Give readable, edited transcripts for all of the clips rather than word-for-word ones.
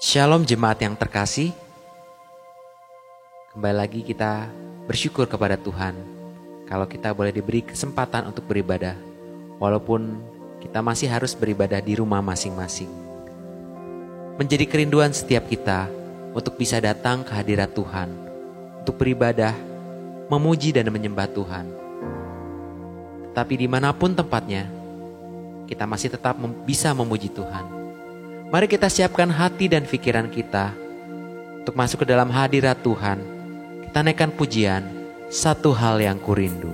Shalom jemaat yang terkasih. Kembali lagi kita bersyukur kepada Tuhan kalau kita boleh diberi kesempatan untuk beribadah, walaupun kita masih harus beribadah di rumah masing-masing. Menjadi kerinduan setiap kita untuk bisa datang ke hadirat Tuhan, untuk beribadah, memuji dan menyembah Tuhan. Tetapi dimanapun tempatnya, kita masih tetap bisa memuji Tuhan. Mari kita siapkan hati dan pikiran kita untuk masuk ke dalam hadirat Tuhan. Kita naikkan pujian, satu hal yang kurindu.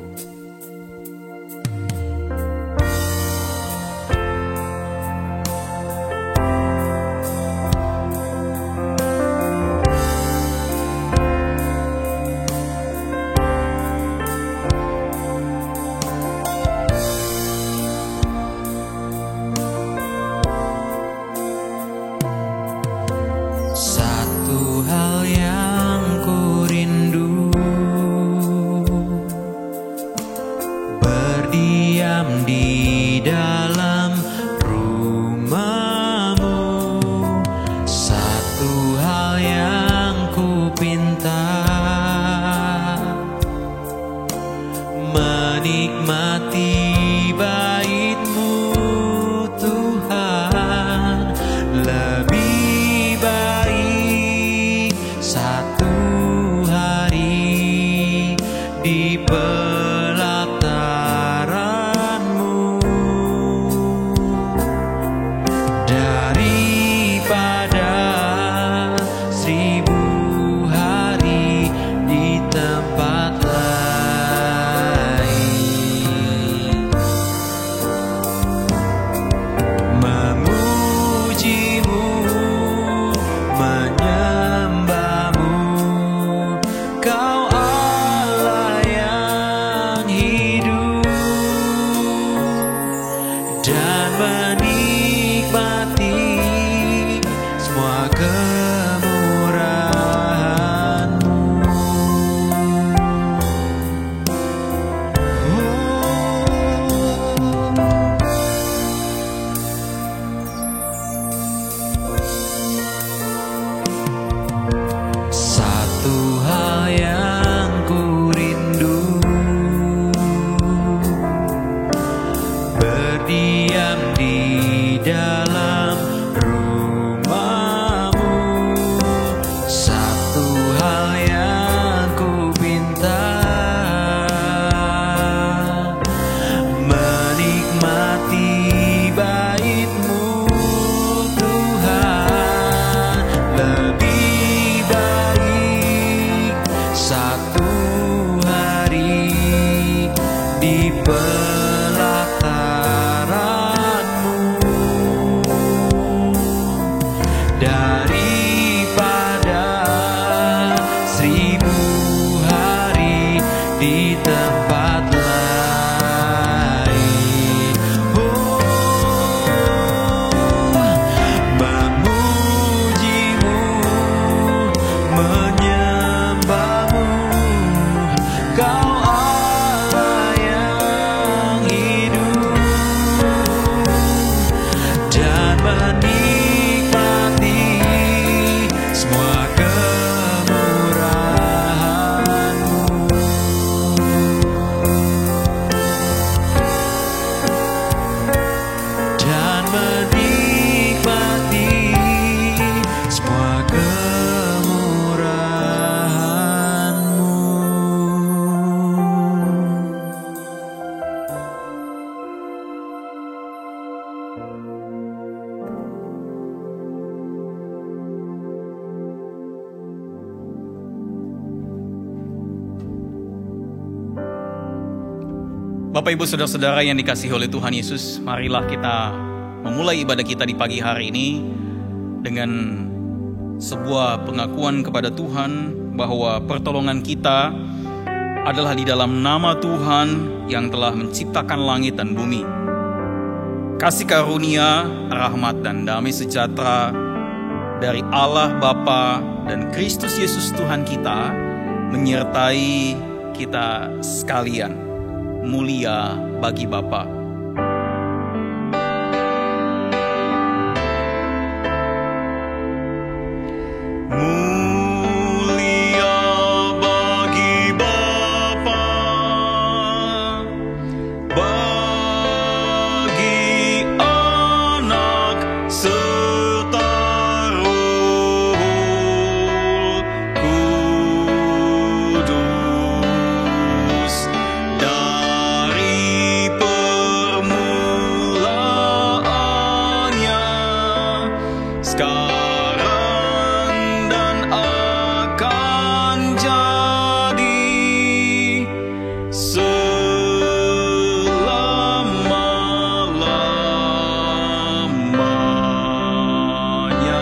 Bapak Ibu Saudara-saudara yang dikasihi oleh Tuhan Yesus, marilah kita memulai ibadah kita di pagi hari ini dengan sebuah pengakuan kepada Tuhan bahwa pertolongan kita adalah di dalam nama Tuhan yang telah menciptakan langit dan bumi. Kasih karunia, rahmat dan damai sejahtera dari Allah Bapa dan Kristus Yesus Tuhan kita menyertai kita sekalian. Mulia bagi Bapa. Mulia bagi Bapa, bagi Anak serta Roh Kudus, dari permulaannya sekarang dan akan jadi selama-lamanya.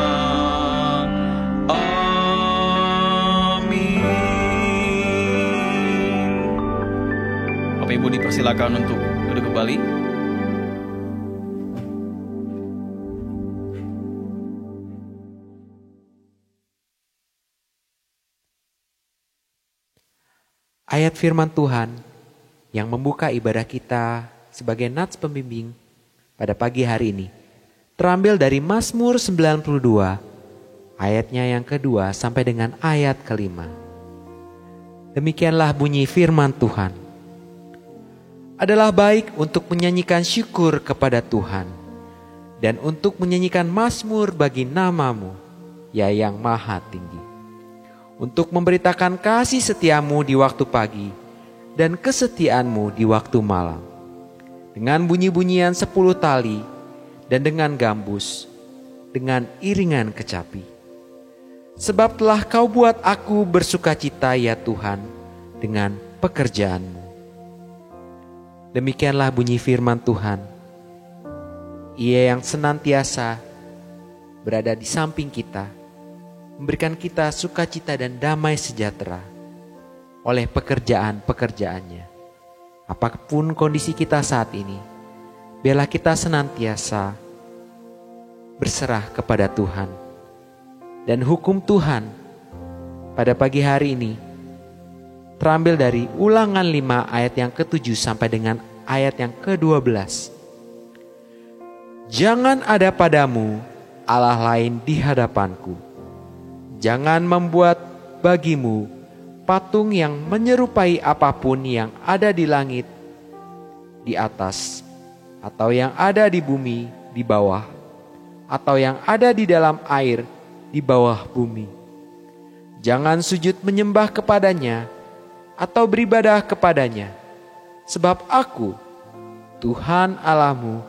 Amin. Bapak Ibu dipersilakan untuk duduk kembali. Ayat firman Tuhan yang membuka ibadah kita sebagai nats pembimbing pada pagi hari ini terambil dari Mazmur 92 ayatnya yang kedua sampai dengan ayat kelima. Demikianlah bunyi firman Tuhan. Adalah baik untuk menyanyikan syukur kepada Tuhan dan untuk menyanyikan mazmur bagi nama-Mu, ya yang maha tinggi. Untuk memberitakan kasih setiamu di waktu pagi dan kesetiaanmu di waktu malam. Dengan bunyi-bunyian 10 tali dan dengan gambus, dengan iringan kecapi. Sebab telah Kau buat aku bersukacita ya Tuhan dengan pekerjaanmu. Demikianlah bunyi firman Tuhan. Ia yang senantiasa berada di samping kita, memberikan kita sukacita dan damai sejahtera oleh pekerjaan-pekerjaannya. Apapun kondisi kita saat ini, biarlah kita senantiasa berserah kepada Tuhan. Dan hukum Tuhan pada pagi hari ini terambil dari Ulangan 5 ayat yang ke-7 sampai dengan ayat yang ke-12. Jangan ada padamu Allah lain di hadapanku. Jangan membuat bagimu patung yang menyerupai apapun yang ada di langit di atas, atau yang ada di bumi di bawah, atau yang ada di dalam air di bawah bumi. Jangan sujud menyembah kepadanya atau beribadah kepadanya, sebab aku, Tuhan Allahmu,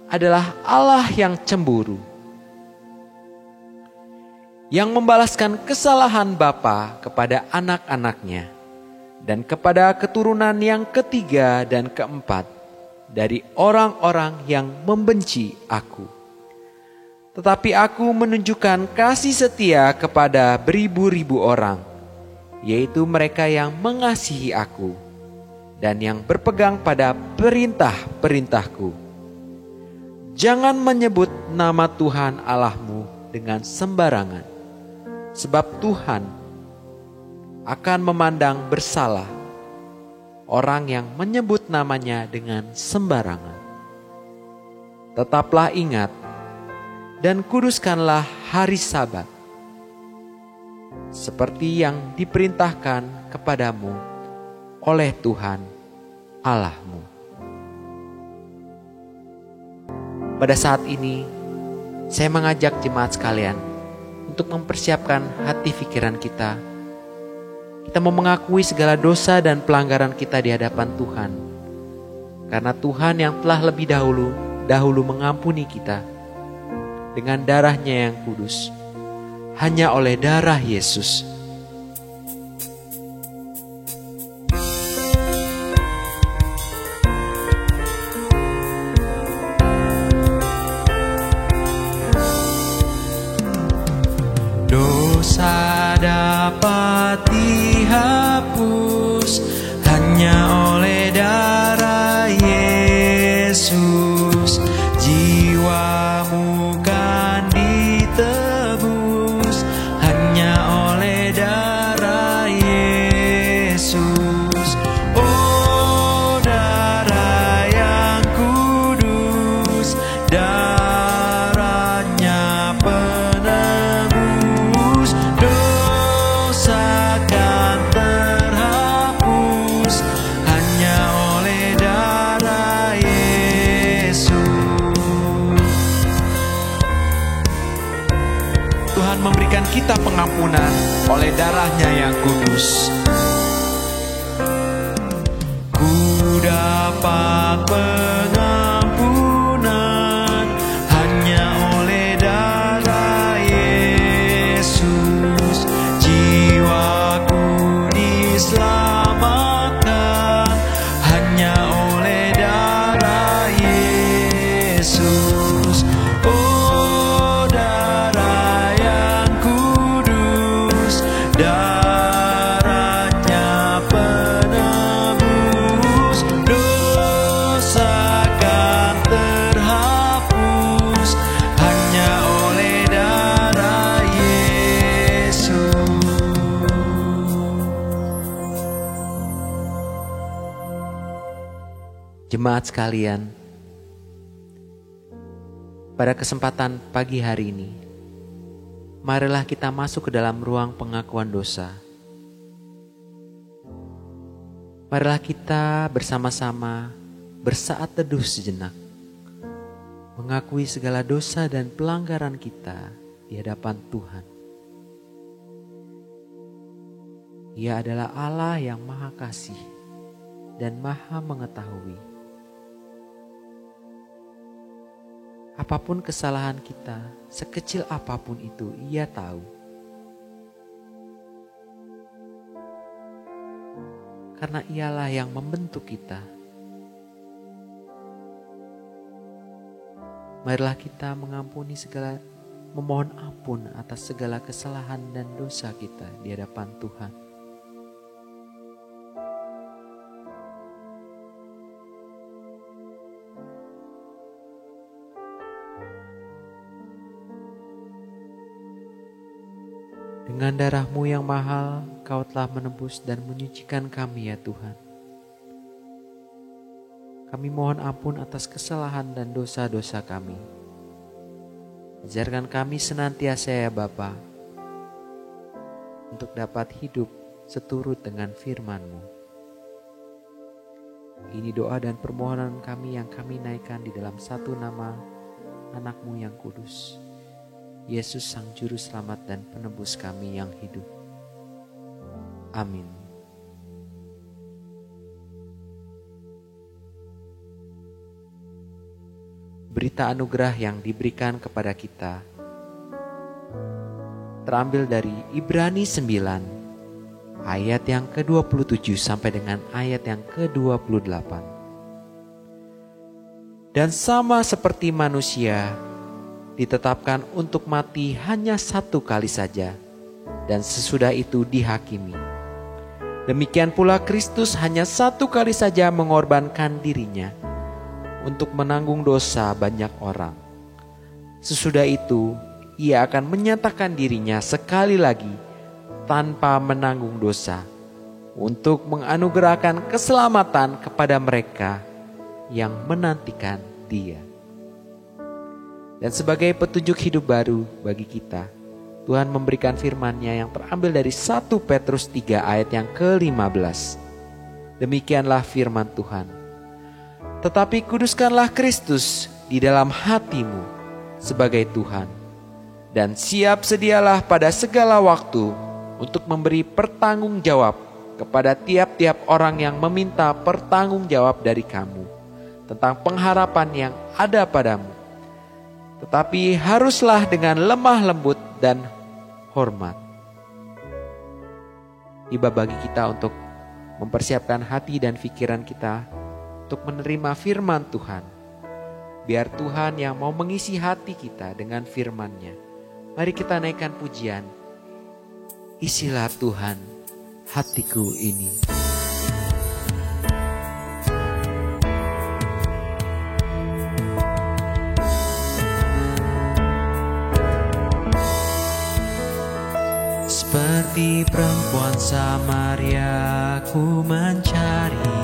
adalah Allah yang cemburu, yang membalaskan kesalahan bapa kepada anak-anaknya dan kepada keturunan yang ketiga dan keempat dari orang-orang yang membenci aku. Tetapi aku menunjukkan kasih setia kepada beribu-ribu orang, yaitu mereka yang mengasihi aku dan yang berpegang pada perintah-perintahku. Jangan menyebut nama Tuhan Allahmu dengan sembarangan, sebab Tuhan akan memandang bersalah orang yang menyebut namanya dengan sembarangan. Tetaplah ingat dan kuduskanlah hari Sabat, seperti yang diperintahkan kepadamu oleh Tuhan Allahmu. Pada saat ini, saya mengajak jemaat sekalian untuk mempersiapkan hati pikiran kita. Kita mau mengakui segala dosa dan pelanggaran kita di hadapan Tuhan. Karena Tuhan yang telah lebih dahulu mengampuni kita dengan darah-Nya yang kudus, hanya oleh darah Yesus. Dosa dapat dihapus hanya oleh darah Yesus. Jiwamu kan ditebus hanya oleh darah Yesus. kita pengampunan oleh darah-Nya yang kudus. Ku dapat pengampunan hanya oleh darah Yesus. Jiwaku diselamatkan hanya oleh darah Yesus. Oh, darah yang kudus, darahnya penebus, dosa kan terhapus hanya oleh darah Yesus. Jemaat sekalian, pada kesempatan pagi hari ini, marilah kita masuk ke dalam ruang pengakuan dosa. Marilah kita bersama-sama bersaat teduh sejenak, mengakui segala dosa dan pelanggaran kita di hadapan Tuhan. Ia adalah Allah yang Maha Kasih dan Maha Mengetahui. Apapun kesalahan kita, sekecil apapun itu, Ia tahu. Karena Ialah yang membentuk kita. Marilah kita memohon ampun atas segala kesalahan dan dosa kita di hadapan Tuhan. Dengan darah-Mu yang mahal, Kau telah menebus dan menyucikan kami ya Tuhan. Kami mohon ampun atas kesalahan dan dosa-dosa kami. Ajarkan kami senantiasa ya Bapa, untuk dapat hidup seturut dengan firman-Mu. Ini doa dan permohonan kami yang kami naikkan di dalam satu nama anak-Mu yang kudus, Yesus Sang Juru Selamat dan Penebus kami yang hidup. Amin. Berita anugerah yang diberikan kepada kita terambil dari Ibrani 9 ayat yang ke-27 sampai dengan ayat yang ke-28. Dan sama seperti manusia ditetapkan untuk mati hanya satu kali saja, dan sesudah itu dihakimi. Demikian pula Kristus hanya satu kali saja mengorbankan dirinya untuk menanggung dosa banyak orang. Sesudah itu, Ia akan menyatakan dirinya sekali lagi tanpa menanggung dosa, untuk menganugerahkan keselamatan kepada mereka yang menantikan Dia. Dan sebagai petunjuk hidup baru bagi kita, Tuhan memberikan firman-Nya yang terambil dari 1 Petrus 3 ayat yang ke-15. Demikianlah firman Tuhan. Tetapi kuduskanlah Kristus di dalam hatimu sebagai Tuhan, dan siap sedialah pada segala waktu untuk memberi pertanggungjawab kepada tiap-tiap orang yang meminta pertanggungjawab dari kamu tentang pengharapan yang ada padamu. Tetapi haruslah dengan lemah lembut dan hormat. Tiba bagi kita untuk mempersiapkan hati dan pikiran kita untuk menerima firman Tuhan. Biar Tuhan yang mau mengisi hati kita dengan firman-Nya. Mari kita naikkan pujian. Isilah Tuhan hatiku ini. Seperti perempuan Samaria, ku mencari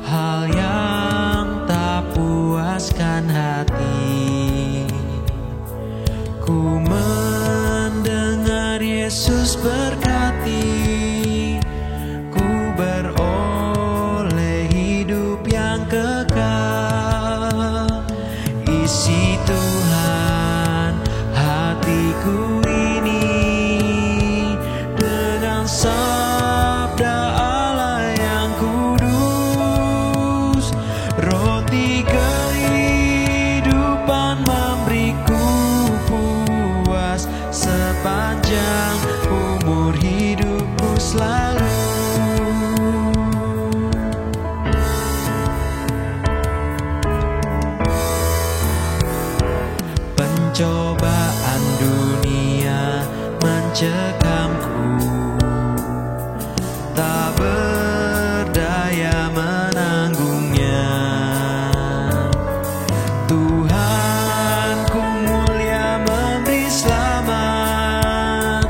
hal yang tak puaskan hati. Ku mendengar Yesus berkati, ku beroleh hidup yang kekal. Isi Tuhan hatiku dengan sabda Allah yang kudus. Roti kehidupan memberiku puas sepanjang umur hidupku selalu. Pencobaan dunia mencekamku, tak berdaya menanggungnya. Tuhanku mulia memberi selamat,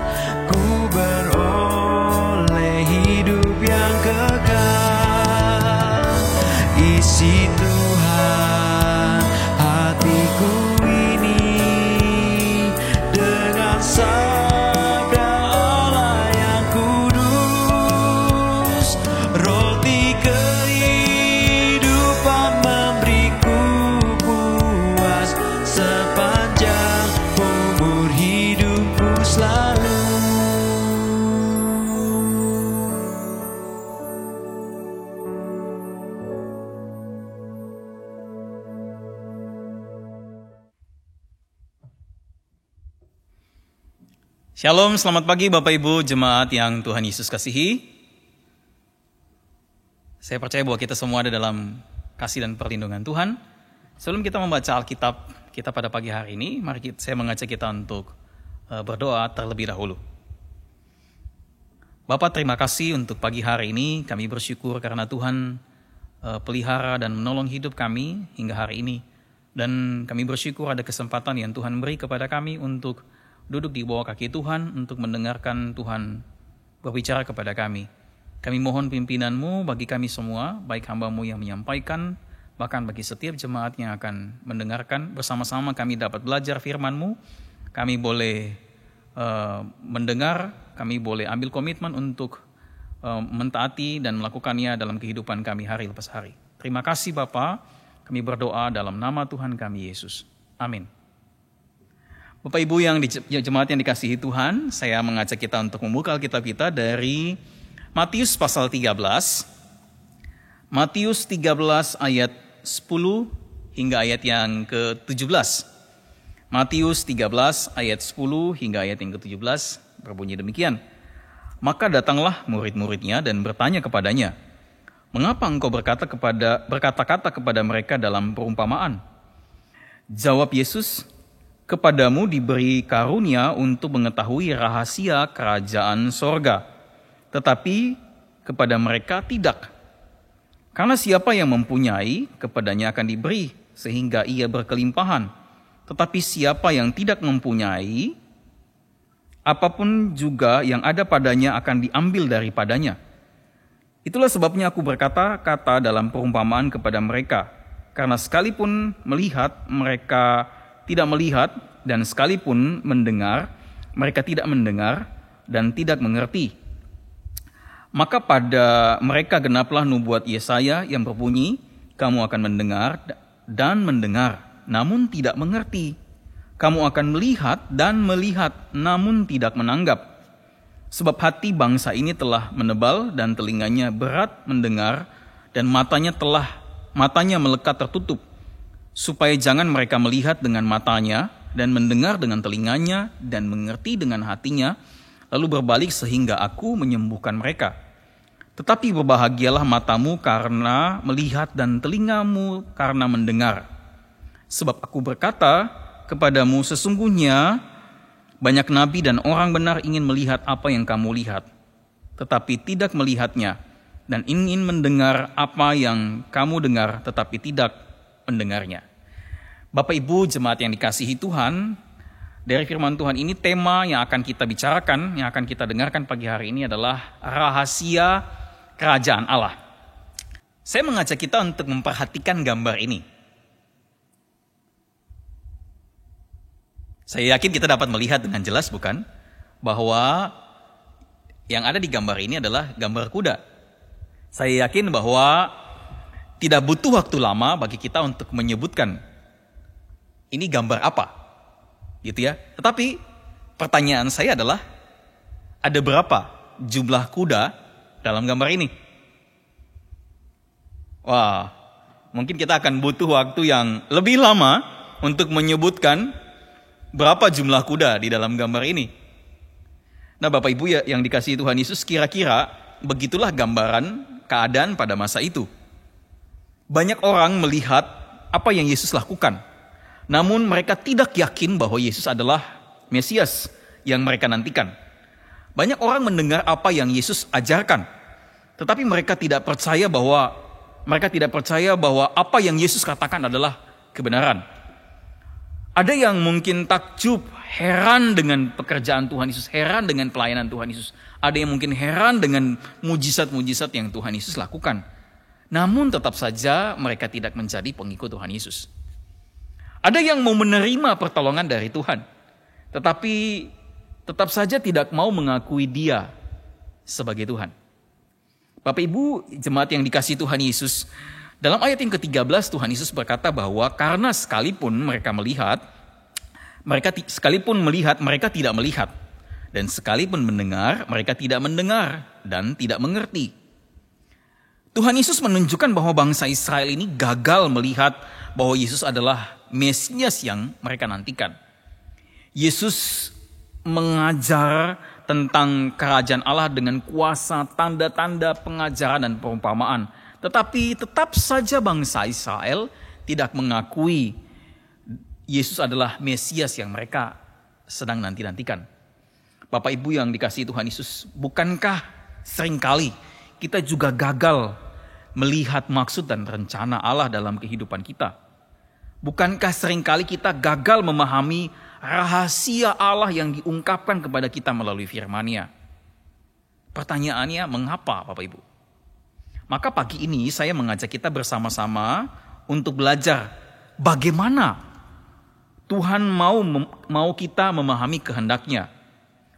ku beroleh hidup yang kekal. Isi Tuhan hatiku ini dengan sabda Allah yang kudus. Roti kehidupan memberiku puas sepanjang umur hidupku selalu. Shalom, selamat pagi Bapak Ibu jemaat yang Tuhan Yesus kasihi. Saya percaya bahwa kita semua ada dalam kasih dan perlindungan Tuhan. Sebelum kita membaca Alkitab kita pada pagi hari ini, mari saya mengajak kita untuk berdoa terlebih dahulu. Bapa, terima kasih untuk pagi hari ini. Kami bersyukur karena Tuhan pelihara dan menolong hidup kami hingga hari ini. Dan kami bersyukur ada kesempatan yang Tuhan beri kepada kami untuk duduk di bawah kaki Tuhan, untuk mendengarkan Tuhan berbicara kepada kami. Kami mohon pimpinan-Mu bagi kami semua, baik hamba-Mu yang menyampaikan, bahkan bagi setiap jemaat yang akan mendengarkan. Bersama-sama kami dapat belajar firman-Mu, kami boleh mendengar, kami boleh ambil komitmen untuk mentaati dan melakukannya dalam kehidupan kami hari lepas hari. Terima kasih Bapa, kami berdoa dalam nama Tuhan kami Yesus. Amin. Bapak Ibu yang jemaat yang dikasihi Tuhan, saya mengajak kita untuk membuka Alkitab kita dari Matius pasal 13. Matius 13 ayat 10 hingga ayat yang ke-17. Matius 13 ayat 10 hingga ayat yang ke-17 berbunyi demikian. Maka datanglah murid-muridnya dan bertanya kepadanya, "Mengapa engkau berkata-kata kepada mereka dalam perumpamaan?" Jawab Yesus, "Kepadamu diberi karunia untuk mengetahui rahasia kerajaan sorga, tetapi kepada mereka tidak. Karena siapa yang mempunyai, kepadanya akan diberi, sehingga ia berkelimpahan. Tetapi siapa yang tidak mempunyai, apapun juga yang ada padanya akan diambil daripadanya. Itulah sebabnya aku berkata-kata dalam perumpamaan kepada mereka, karena sekalipun melihat, mereka tidak melihat, dan sekalipun mendengar, mereka tidak mendengar dan tidak mengerti. Maka pada mereka genaplah nubuat Yesaya yang berbunyi, kamu akan mendengar dan mendengar, namun tidak mengerti. Kamu akan melihat dan melihat, namun tidak menanggap. Sebab hati bangsa ini telah menebal dan telinganya berat mendengar, dan matanya melekat tertutup, supaya jangan mereka melihat dengan matanya, dan mendengar dengan telinganya, dan mengerti dengan hatinya, lalu berbalik sehingga aku menyembuhkan mereka. Tetapi berbahagialah matamu karena melihat dan telingamu karena mendengar. Sebab aku berkata kepadamu, sesungguhnya banyak nabi dan orang benar ingin melihat apa yang kamu lihat, tetapi tidak melihatnya, dan ingin mendengar apa yang kamu dengar, tetapi tidak mendengarnya. Bapak Ibu jemaat yang dikasihi Tuhan, dari firman Tuhan ini tema yang akan kita bicarakan, yang akan kita dengarkan pagi hari ini adalah rahasia kerajaan Allah. Saya mengajak kita untuk memperhatikan gambar ini. Saya yakin kita dapat melihat dengan jelas, bukan? Bahwa yang ada di gambar ini adalah gambar kuda. Saya yakin bahwa tidak butuh waktu lama bagi kita untuk menyebutkan ini gambar apa, gitu ya. Tetapi pertanyaan saya adalah, ada berapa jumlah kuda dalam gambar ini? Wah, mungkin kita akan butuh waktu yang lebih lama untuk menyebutkan berapa jumlah kuda di dalam gambar ini. Nah, Bapak Ibu ya, yang dikasihi Tuhan Yesus, kira-kira begitulah gambaran keadaan pada masa itu. Banyak orang melihat apa yang Yesus lakukan, namun mereka tidak yakin bahwa Yesus adalah Mesias yang mereka nantikan. Banyak orang mendengar apa yang Yesus ajarkan, tetapi mereka tidak percaya bahwa apa yang Yesus katakan adalah kebenaran. Ada yang mungkin takjub, heran dengan pekerjaan Tuhan Yesus, heran dengan pelayanan Tuhan Yesus. Ada yang mungkin heran dengan mujizat-mujizat yang Tuhan Yesus lakukan. Namun tetap saja mereka tidak menjadi pengikut Tuhan Yesus. Ada yang mau menerima pertolongan dari Tuhan, tetapi tetap saja tidak mau mengakui Dia sebagai Tuhan. Bapak Ibu jemaat yang dikasihi Tuhan Yesus, dalam ayat yang ke-13 Tuhan Yesus berkata bahwa karena sekalipun mereka melihat mereka tidak melihat, dan sekalipun mendengar mereka tidak mendengar dan tidak mengerti. Tuhan Yesus menunjukkan bahwa bangsa Israel ini gagal melihat bahwa Yesus adalah Mesias yang mereka nantikan. Yesus mengajar tentang kerajaan Allah dengan kuasa, tanda-tanda, pengajaran dan perumpamaan. Tetapi tetap saja bangsa Israel tidak mengakui Yesus adalah Mesias yang mereka sedang nanti-nantikan. Bapak Ibu yang dikasihi Tuhan Yesus, bukankah seringkali kita juga gagal melihat maksud dan rencana Allah dalam kehidupan kita? Bukankah seringkali kita gagal memahami rahasia Allah yang diungkapkan kepada kita melalui firman-Nya? Pertanyaannya, mengapa Bapak Ibu? Maka pagi ini saya mengajak kita bersama-sama untuk belajar bagaimana Tuhan mau kita memahami kehendak-Nya,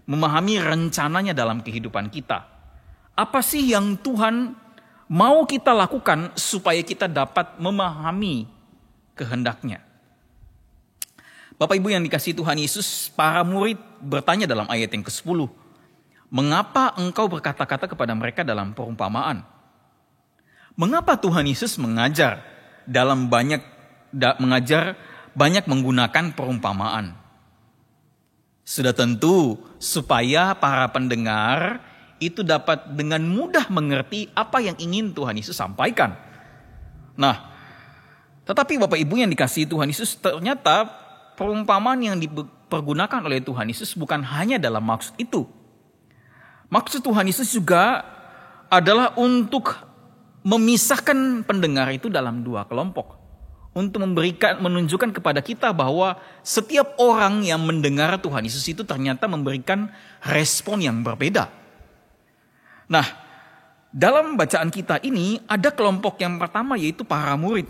memahami rencananya dalam kehidupan kita. Apa sih yang Tuhan mau kita lakukan supaya kita dapat memahami kehendak-Nya? Bapak Ibu yang dikasihi Tuhan Yesus, para murid bertanya dalam ayat yang ke-10, mengapa engkau berkata-kata kepada mereka dalam perumpamaan? Mengapa Tuhan Yesus mengajar banyak menggunakan perumpamaan? Sudah tentu supaya para pendengar itu dapat dengan mudah mengerti apa yang ingin Tuhan Yesus sampaikan. Nah, tetapi Bapak Ibu yang dikasihi Tuhan Yesus, ternyata perumpamaan yang dipergunakan oleh Tuhan Yesus bukan hanya dalam maksud itu. Maksud Tuhan Yesus juga adalah untuk memisahkan pendengar itu dalam dua kelompok. Untuk menunjukkan kepada kita bahwa setiap orang yang mendengar Tuhan Yesus itu ternyata memberikan respon yang berbeda. Nah, dalam bacaan kita ini ada kelompok yang pertama, yaitu para murid,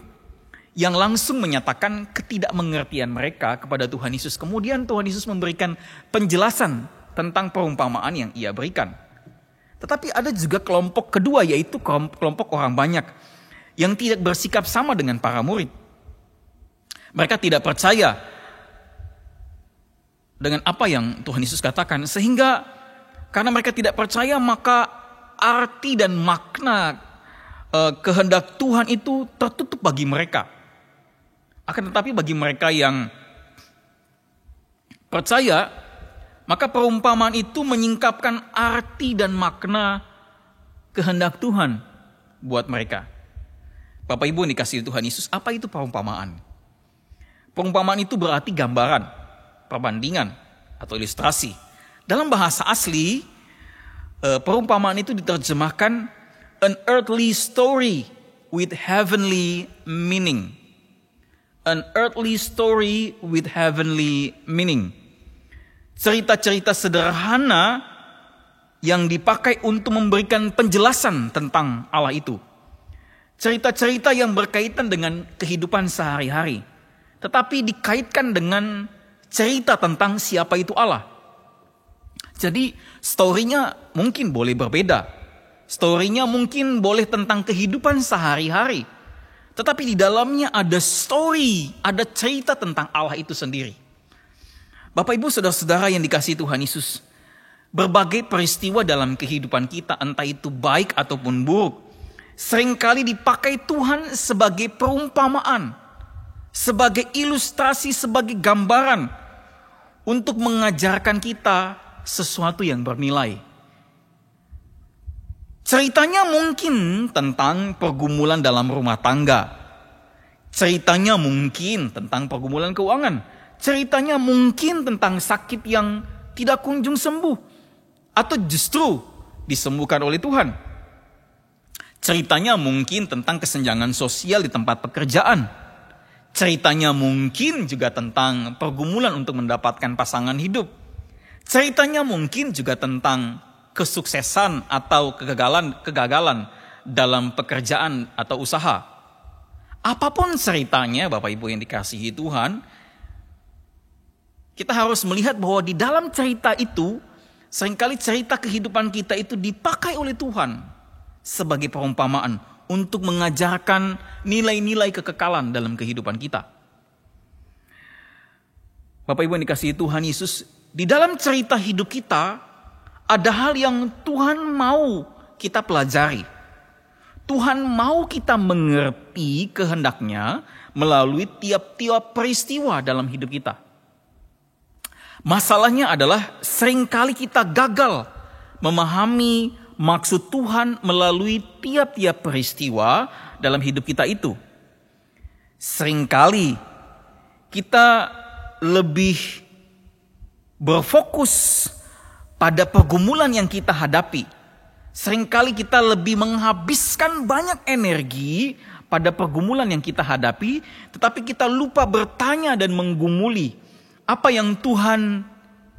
yang langsung menyatakan ketidakmengertian mereka kepada Tuhan Yesus. Kemudian Tuhan Yesus memberikan penjelasan tentang perumpamaan yang Ia berikan. Tetapi ada juga kelompok kedua, yaitu kelompok orang banyak yang tidak bersikap sama dengan para murid. Mereka tidak percaya dengan apa yang Tuhan Yesus katakan, sehingga karena mereka tidak percaya, maka arti dan makna kehendak Tuhan itu tertutup bagi mereka. Akan tetapi bagi mereka yang percaya, maka perumpamaan itu menyingkapkan arti dan makna kehendak Tuhan buat mereka. Bapak Ibu yang dikasihi Tuhan Yesus, apa itu perumpamaan? Perumpamaan itu berarti gambaran, perbandingan, atau ilustrasi. Dalam bahasa asli, perumpamaan itu diterjemahkan an earthly story with heavenly meaning. An earthly story with heavenly meaning. Cerita-cerita sederhana yang dipakai untuk memberikan penjelasan tentang Allah itu. Cerita-cerita yang berkaitan dengan kehidupan sehari-hari, tetapi dikaitkan dengan cerita tentang siapa itu Allah. Jadi story-nya mungkin boleh berbeda. Story-nya mungkin boleh tentang kehidupan sehari-hari, tetapi di dalamnya ada story, ada cerita tentang Allah itu sendiri. Bapak Ibu saudara-saudara yang dikasihi Tuhan Yesus, berbagai peristiwa dalam kehidupan kita, entah itu baik ataupun buruk, seringkali dipakai Tuhan sebagai perumpamaan, sebagai ilustrasi, sebagai gambaran untuk mengajarkan kita sesuatu yang bernilai. Ceritanya mungkin tentang pergumulan dalam rumah tangga. Ceritanya mungkin tentang pergumulan keuangan. Ceritanya mungkin tentang sakit yang tidak kunjung sembuh, atau justru disembuhkan oleh Tuhan. Ceritanya mungkin tentang kesenjangan sosial di tempat pekerjaan. Ceritanya mungkin juga tentang pergumulan untuk mendapatkan pasangan hidup. Ceritanya mungkin juga tentang kesuksesan atau kegagalan dalam pekerjaan atau usaha. Apapun ceritanya, Bapak Ibu yang dikasihi Tuhan, kita harus melihat bahwa di dalam cerita itu, seringkali cerita kehidupan kita itu dipakai oleh Tuhan sebagai perumpamaan untuk mengajarkan nilai-nilai kekekalan dalam kehidupan kita. Bapak Ibu yang dikasihi Tuhan Yesus, di dalam cerita hidup kita ada hal yang Tuhan mau kita pelajari. Tuhan mau kita mengerti kehendaknya melalui tiap-tiap peristiwa dalam hidup kita. Masalahnya adalah seringkali kita gagal memahami maksud Tuhan melalui tiap-tiap peristiwa dalam hidup kita itu. Seringkali kita lebih berfokus pada pergumulan yang kita hadapi. Seringkali kita lebih menghabiskan banyak energi pada pergumulan yang kita hadapi, tetapi kita lupa bertanya dan menggumuli apa yang Tuhan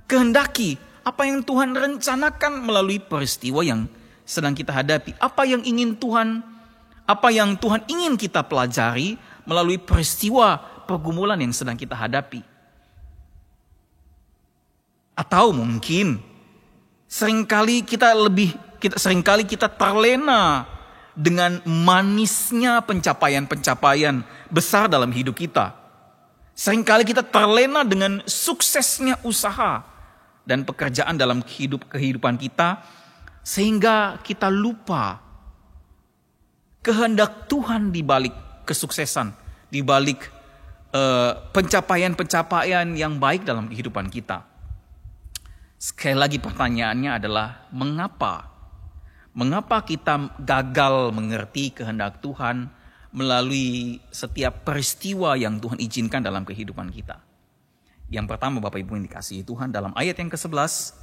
kehendaki, apa yang Tuhan rencanakan melalui peristiwa yang sedang kita hadapi. Apa yang Tuhan ingin kita pelajari melalui peristiwa pergumulan yang sedang kita hadapi. Atau mungkin seringkali kita terlena dengan manisnya pencapaian-pencapaian besar dalam hidup kita. Seringkali kita terlena dengan suksesnya usaha dan pekerjaan dalam kehidupan kita, sehingga kita lupa kehendak Tuhan di balik kesuksesan, di balik pencapaian-pencapaian yang baik dalam kehidupan kita. Sekali lagi pertanyaannya adalah mengapa? Mengapa kita gagal mengerti kehendak Tuhan melalui setiap peristiwa yang Tuhan izinkan dalam kehidupan kita? Yang pertama, Bapak Ibu yang dikasihi Tuhan, dalam ayat yang ke-11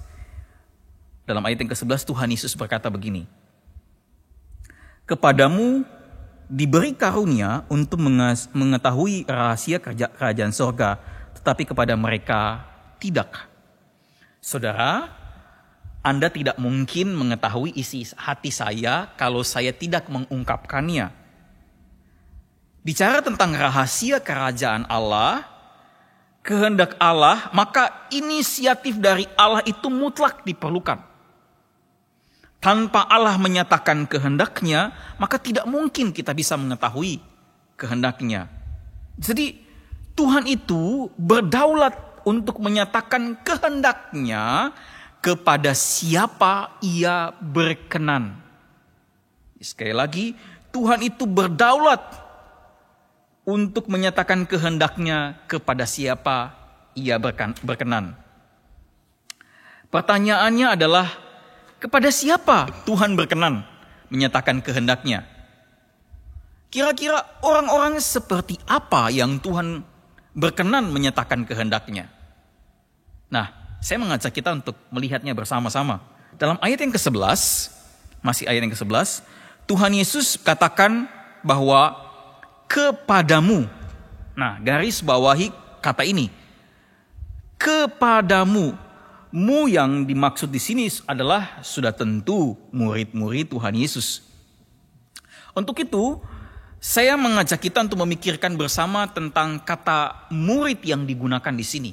Tuhan Yesus berkata begini, "Kepadamu diberi karunia untuk mengetahui rahasia kerajaan sorga, tetapi kepada mereka tidak." Saudara, Anda tidak mungkin mengetahui isi hati saya kalau saya tidak mengungkapkannya. Bicara tentang rahasia kerajaan Allah, kehendak Allah, maka inisiatif dari Allah itu mutlak diperlukan. Tanpa Allah menyatakan kehendaknya, maka tidak mungkin kita bisa mengetahui kehendaknya. Jadi Tuhan itu berdaulat untuk menyatakan kehendaknya kepada siapa Ia berkenan. Sekali lagi, Tuhan itu berdaulat untuk menyatakan kehendaknya kepada siapa Ia berkenan. Pertanyaannya adalah, kepada siapa Tuhan berkenan menyatakan kehendaknya? Kira-kira orang-orang seperti apa yang Tuhan berkenan menyatakan kehendaknya? Nah, saya mengajak kita untuk melihatnya bersama-sama. Dalam ayat yang ke-11, masih ayat yang ke-11, Tuhan Yesus katakan bahwa kepadamu. Nah, garis bawahi kata ini. Kepadamu. Mu yang dimaksud di sini adalah sudah tentu murid-murid Tuhan Yesus. Untuk itu, saya mengajak kita untuk memikirkan bersama tentang kata murid yang digunakan di sini.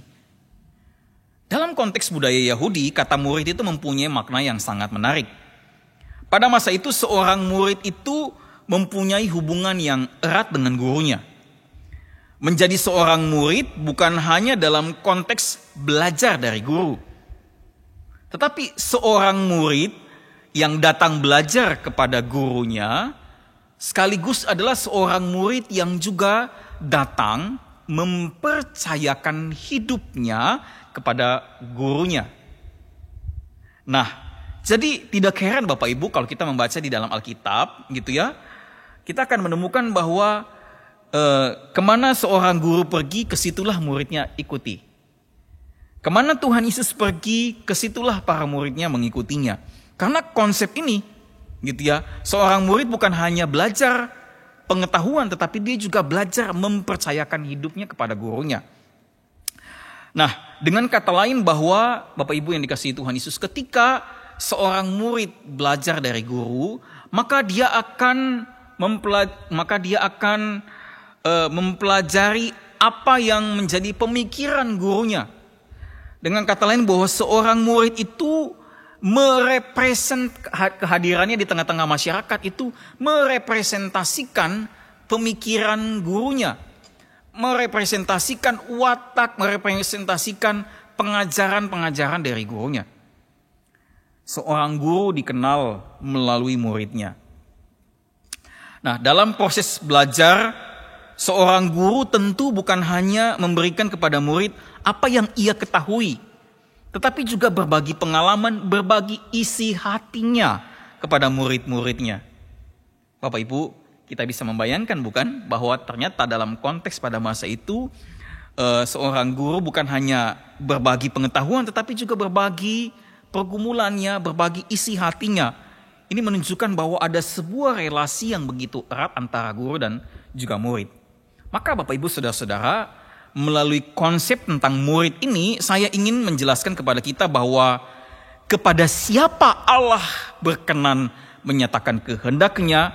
Dalam konteks budaya Yahudi, kata murid itu mempunyai makna yang sangat menarik. Pada masa itu, seorang murid itu mempunyai hubungan yang erat dengan gurunya. Menjadi seorang murid bukan hanya dalam konteks belajar dari guru, Tetapi seorang murid yang datang belajar kepada gurunya, sekaligus adalah seorang murid yang juga datang mempercayakan hidupnya kepada gurunya. Nah, jadi tidak heran Bapak Ibu kalau kita membaca di dalam Alkitab gitu ya, kita akan menemukan bahwa kemana seorang guru pergi, kesitulah muridnya ikuti. Kemana Tuhan Yesus pergi, kesitulah para muridnya mengikutinya. Karena konsep ini gitu ya, seorang murid bukan hanya belajar pengetahuan, tetapi dia juga belajar mempercayakan hidupnya kepada gurunya. Nah, dengan kata lain bahwa Bapak Ibu yang dikasihi Tuhan Yesus, ketika seorang murid belajar dari guru, maka dia akan mempelajari apa yang menjadi pemikiran gurunya. Dengan kata lain bahwa seorang murid itu kehadirannya di tengah-tengah masyarakat itu merepresentasikan pemikiran gurunya, merepresentasikan watak, merepresentasikan pengajaran-pengajaran dari gurunya. Seorang guru dikenal melalui muridnya. Nah, dalam proses belajar, seorang guru tentu bukan hanya memberikan kepada murid apa yang ia ketahui, tetapi juga berbagi pengalaman, berbagi isi hatinya kepada murid-muridnya. Bapak Ibu, kita bisa membayangkan bukan bahwa ternyata dalam konteks pada masa itu seorang guru bukan hanya berbagi pengetahuan, tetapi juga berbagi pergumulannya, berbagi isi hatinya. Ini menunjukkan bahwa ada sebuah relasi yang begitu erat antara guru dan juga murid. Maka Bapak Ibu saudara-saudara, melalui konsep tentang murid ini, saya ingin menjelaskan kepada kita bahwa kepada siapa Allah berkenan menyatakan kehendaknya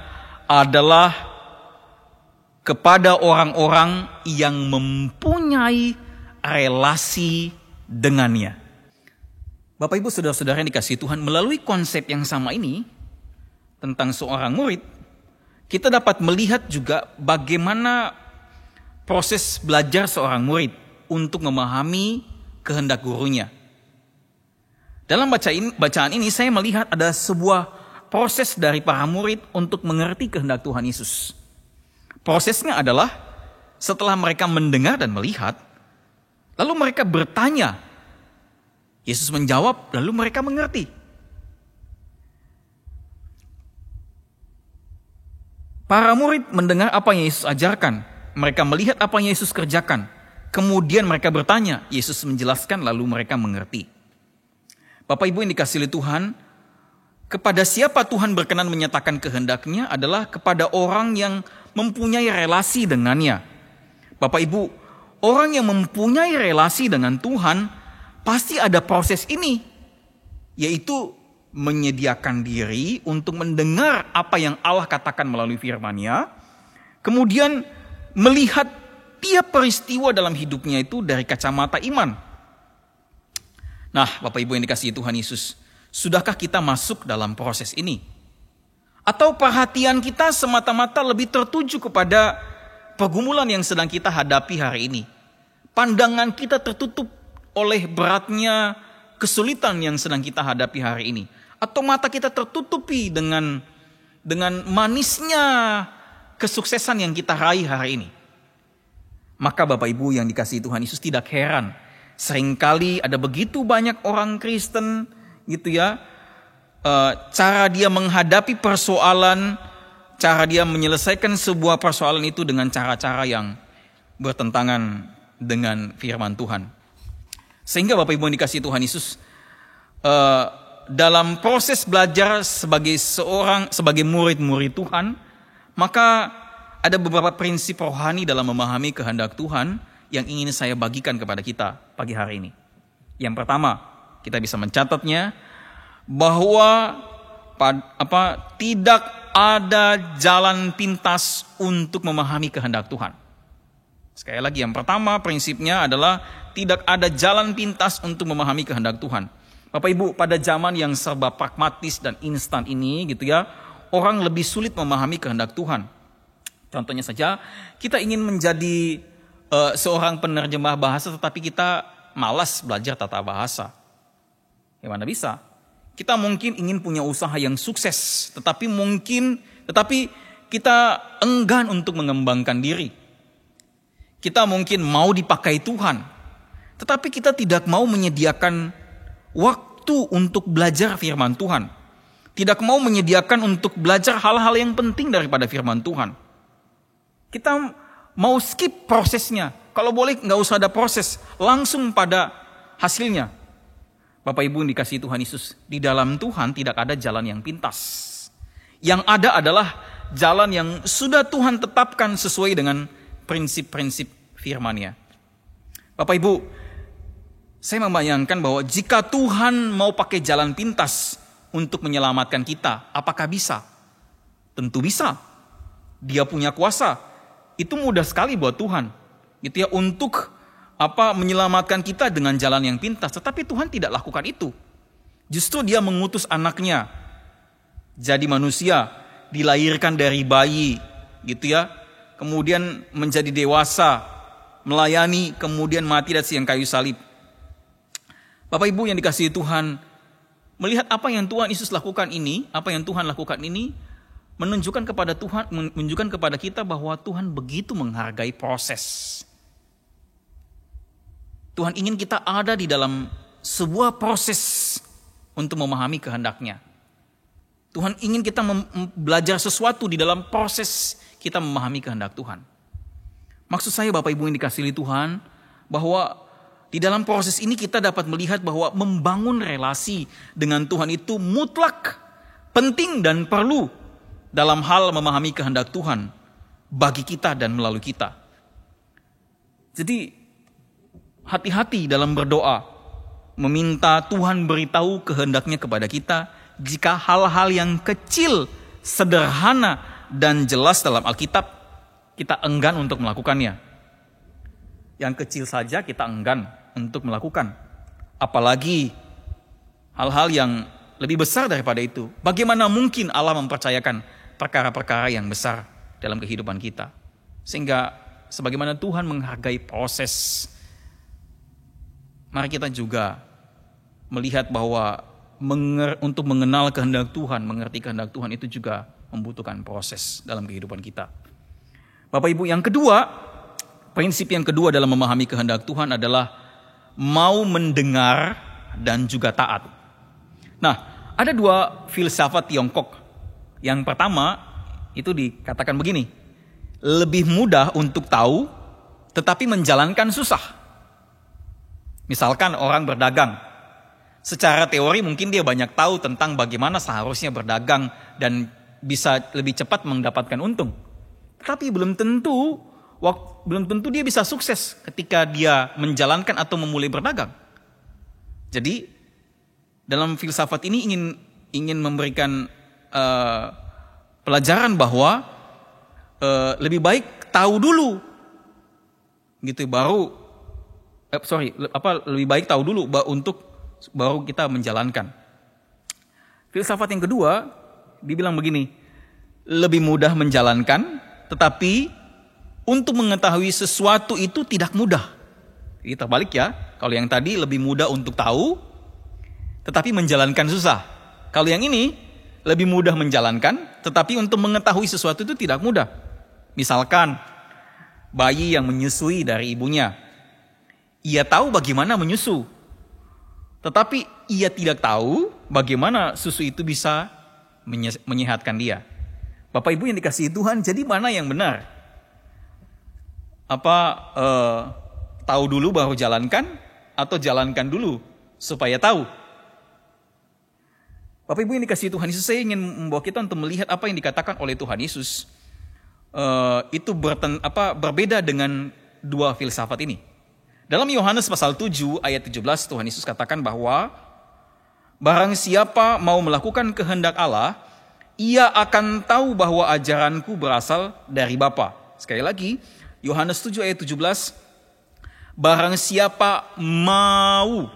adalah kepada orang-orang yang mempunyai relasi dengannya. Bapak Ibu saudara-saudara yang dikasihi Tuhan, melalui konsep yang sama ini tentang seorang murid, kita dapat melihat juga bagaimana proses belajar seorang murid untuk memahami kehendak gurunya. Dalam bacaan ini saya melihat ada sebuah proses dari para murid untuk mengerti kehendak Tuhan Yesus. Prosesnya adalah setelah mereka mendengar dan melihat, lalu mereka bertanya. Yesus menjawab, lalu mereka mengerti. Para murid mendengar apa yang Yesus ajarkan. Mereka melihat apa yang Yesus kerjakan. Kemudian mereka bertanya, Yesus menjelaskan lalu mereka mengerti. Bapak Ibu yang dikasihi Tuhan, kepada siapa Tuhan berkenan menyatakan kehendaknya adalah kepada orang yang mempunyai relasi dengannya. Bapak Ibu, orang yang mempunyai relasi dengan Tuhan pasti ada proses ini, yaitu menyediakan diri untuk mendengar apa yang Allah katakan melalui firman-Nya, kemudian melihat tiap peristiwa dalam hidupnya itu dari kacamata iman. Nah, Bapak Ibu yang dikasihi Tuhan Yesus, sudahkah kita masuk dalam proses ini? Atau perhatian kita semata-mata lebih tertuju kepada pergumulan yang sedang kita hadapi hari ini? Pandangan kita tertutup oleh beratnya kesulitan yang sedang kita hadapi hari ini? Atau mata kita tertutupi dengan manisnya kesuksesan yang kita raih hari ini? Maka Bapak Ibu yang dikasihi Tuhan Yesus, tidak heran seringkali ada begitu banyak orang Kristen gitu ya, cara dia menghadapi persoalan, cara dia menyelesaikan sebuah persoalan itu dengan cara-cara yang bertentangan dengan firman Tuhan. Sehingga Bapak Ibu yang dikasihi Tuhan Yesus, dalam proses belajar sebagai murid-murid Tuhan, maka ada beberapa prinsip rohani dalam memahami kehendak Tuhan yang ingin saya bagikan kepada kita pagi hari ini. Yang pertama, kita bisa mencatatnya bahwa tidak ada jalan pintas untuk memahami kehendak Tuhan. Sekali lagi, yang pertama prinsipnya adalah tidak ada jalan pintas untuk memahami kehendak Tuhan. Bapak Ibu, pada zaman yang serba pragmatis dan instan ini gitu ya, orang lebih sulit memahami kehendak Tuhan. Contohnya saja, kita ingin menjadi seorang penerjemah bahasa tetapi kita malas belajar tata bahasa. Ya mana bisa? Kita mungkin ingin punya usaha yang sukses, tetapi kita enggan untuk mengembangkan diri. Kita mungkin mau dipakai Tuhan, tetapi kita tidak mau menyediakan waktu untuk belajar firman Tuhan. Tidak mau menyediakan untuk belajar hal-hal yang penting daripada firman Tuhan. Kita mau skip prosesnya. Kalau boleh nggak usah ada proses, langsung pada hasilnya. Bapak Ibu yang dikasihi Tuhan Yesus, di dalam Tuhan tidak ada jalan yang pintas. Yang ada adalah jalan yang sudah Tuhan tetapkan sesuai dengan prinsip-prinsip firman-Nya. Bapak Ibu, saya membayangkan bahwa jika Tuhan mau pakai jalan pintas untuk menyelamatkan kita, apakah bisa? Tentu bisa. Dia punya kuasa. Itu mudah sekali buat Tuhan. Gitu ya, untuk menyelamatkan kita dengan jalan yang pintas. Tetapi Tuhan tidak lakukan itu. Justru Dia mengutus anaknya jadi manusia, dilahirkan dari bayi, gitu ya. Kemudian menjadi dewasa, melayani, kemudian mati di tiang kayu salib. Bapak Ibu yang dikasihi Tuhan, melihat apa yang Tuhan Yesus lakukan ini, menunjukkan kepada kita bahwa Tuhan begitu menghargai proses. Tuhan ingin kita ada di dalam sebuah proses untuk memahami kehendak-Nya. Tuhan ingin kita belajar sesuatu di dalam proses kita memahami kehendak Tuhan. Maksud saya Bapak Ibu yang dikasihi Tuhan, bahwa di dalam proses ini kita dapat melihat bahwa membangun relasi dengan Tuhan itu mutlak, penting dan perlu dalam hal memahami kehendak Tuhan bagi kita dan melalui kita. Jadi hati-hati dalam berdoa, meminta Tuhan beritahu kehendak-Nya kepada kita jika hal-hal yang kecil, sederhana, dan jelas dalam Alkitab kita enggan untuk melakukannya. Yang kecil saja kita enggan untuk melakukan. Apalagi hal-hal yang lebih besar daripada itu. Bagaimana mungkin Allah mempercayakan perkara-perkara yang besar dalam kehidupan kita. Sehingga sebagaimana Tuhan menghargai proses, mari kita juga melihat bahwa untuk mengenal kehendak Tuhan, mengerti kehendak Tuhan itu juga membutuhkan proses dalam kehidupan kita. Bapak Ibu, yang kedua, prinsip yang kedua dalam memahami kehendak Tuhan adalah mau mendengar dan juga taat. Nah, ada dua filsafat Tiongkok. Yang pertama itu dikatakan begini, lebih mudah untuk tahu tetapi menjalankan susah. Misalkan orang berdagang, secara teori mungkin dia banyak tahu tentang bagaimana seharusnya berdagang dan bisa lebih cepat mendapatkan untung. Tapi belum tentu dia bisa sukses ketika dia menjalankan atau memulai berdagang. Jadi dalam filsafat ini ingin memberikan pelajaran bahwa lebih baik tahu dulu, gitu lebih baik tahu dulu untuk baru kita menjalankan. Filsafat yang kedua dibilang begini, lebih mudah menjalankan, tetapi untuk mengetahui sesuatu itu tidak mudah. Jadi terbalik ya, kalau yang tadi lebih mudah untuk tahu, tetapi menjalankan susah. Kalau yang ini lebih mudah menjalankan, tetapi untuk mengetahui sesuatu itu tidak mudah. Misalkan bayi yang menyusui dari ibunya, ia tahu bagaimana menyusu, tetapi ia tidak tahu bagaimana susu itu bisa menyehatkan dia. Bapak Ibu yang dikasihi Tuhan, jadi mana yang benar? Tahu dulu baru jalankan, atau jalankan dulu supaya tahu? Bapak Ibu yang dikasihi Tuhan Yesus, saya ingin membawa kita untuk melihat apa yang dikatakan oleh Tuhan Yesus. Itu berbeda dengan dua filsafat ini. Dalam Yohanes pasal 7 ayat 17 Tuhan Yesus katakan bahwa barang siapa mau melakukan kehendak Allah, ia akan tahu bahwa ajaranku berasal dari Bapa. Sekali lagi, Yohanes 7 ayat 17, barang siapa mau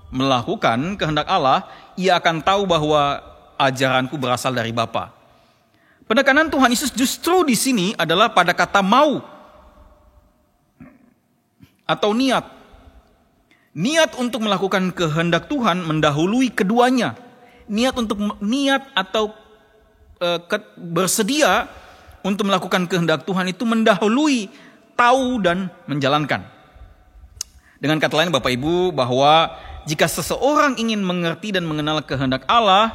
melakukan kehendak Allah, ia akan tahu bahwa ajaranku berasal dari Bapa. Penekanan Tuhan Yesus justru di sini adalah pada kata mau atau niat. Niat untuk melakukan kehendak Tuhan mendahului keduanya. Niat atau bersedia untuk melakukan kehendak Tuhan itu mendahului tahu dan menjalankan. Dengan kata lain Bapak Ibu, bahwa jika seseorang ingin mengerti dan mengenal kehendak Allah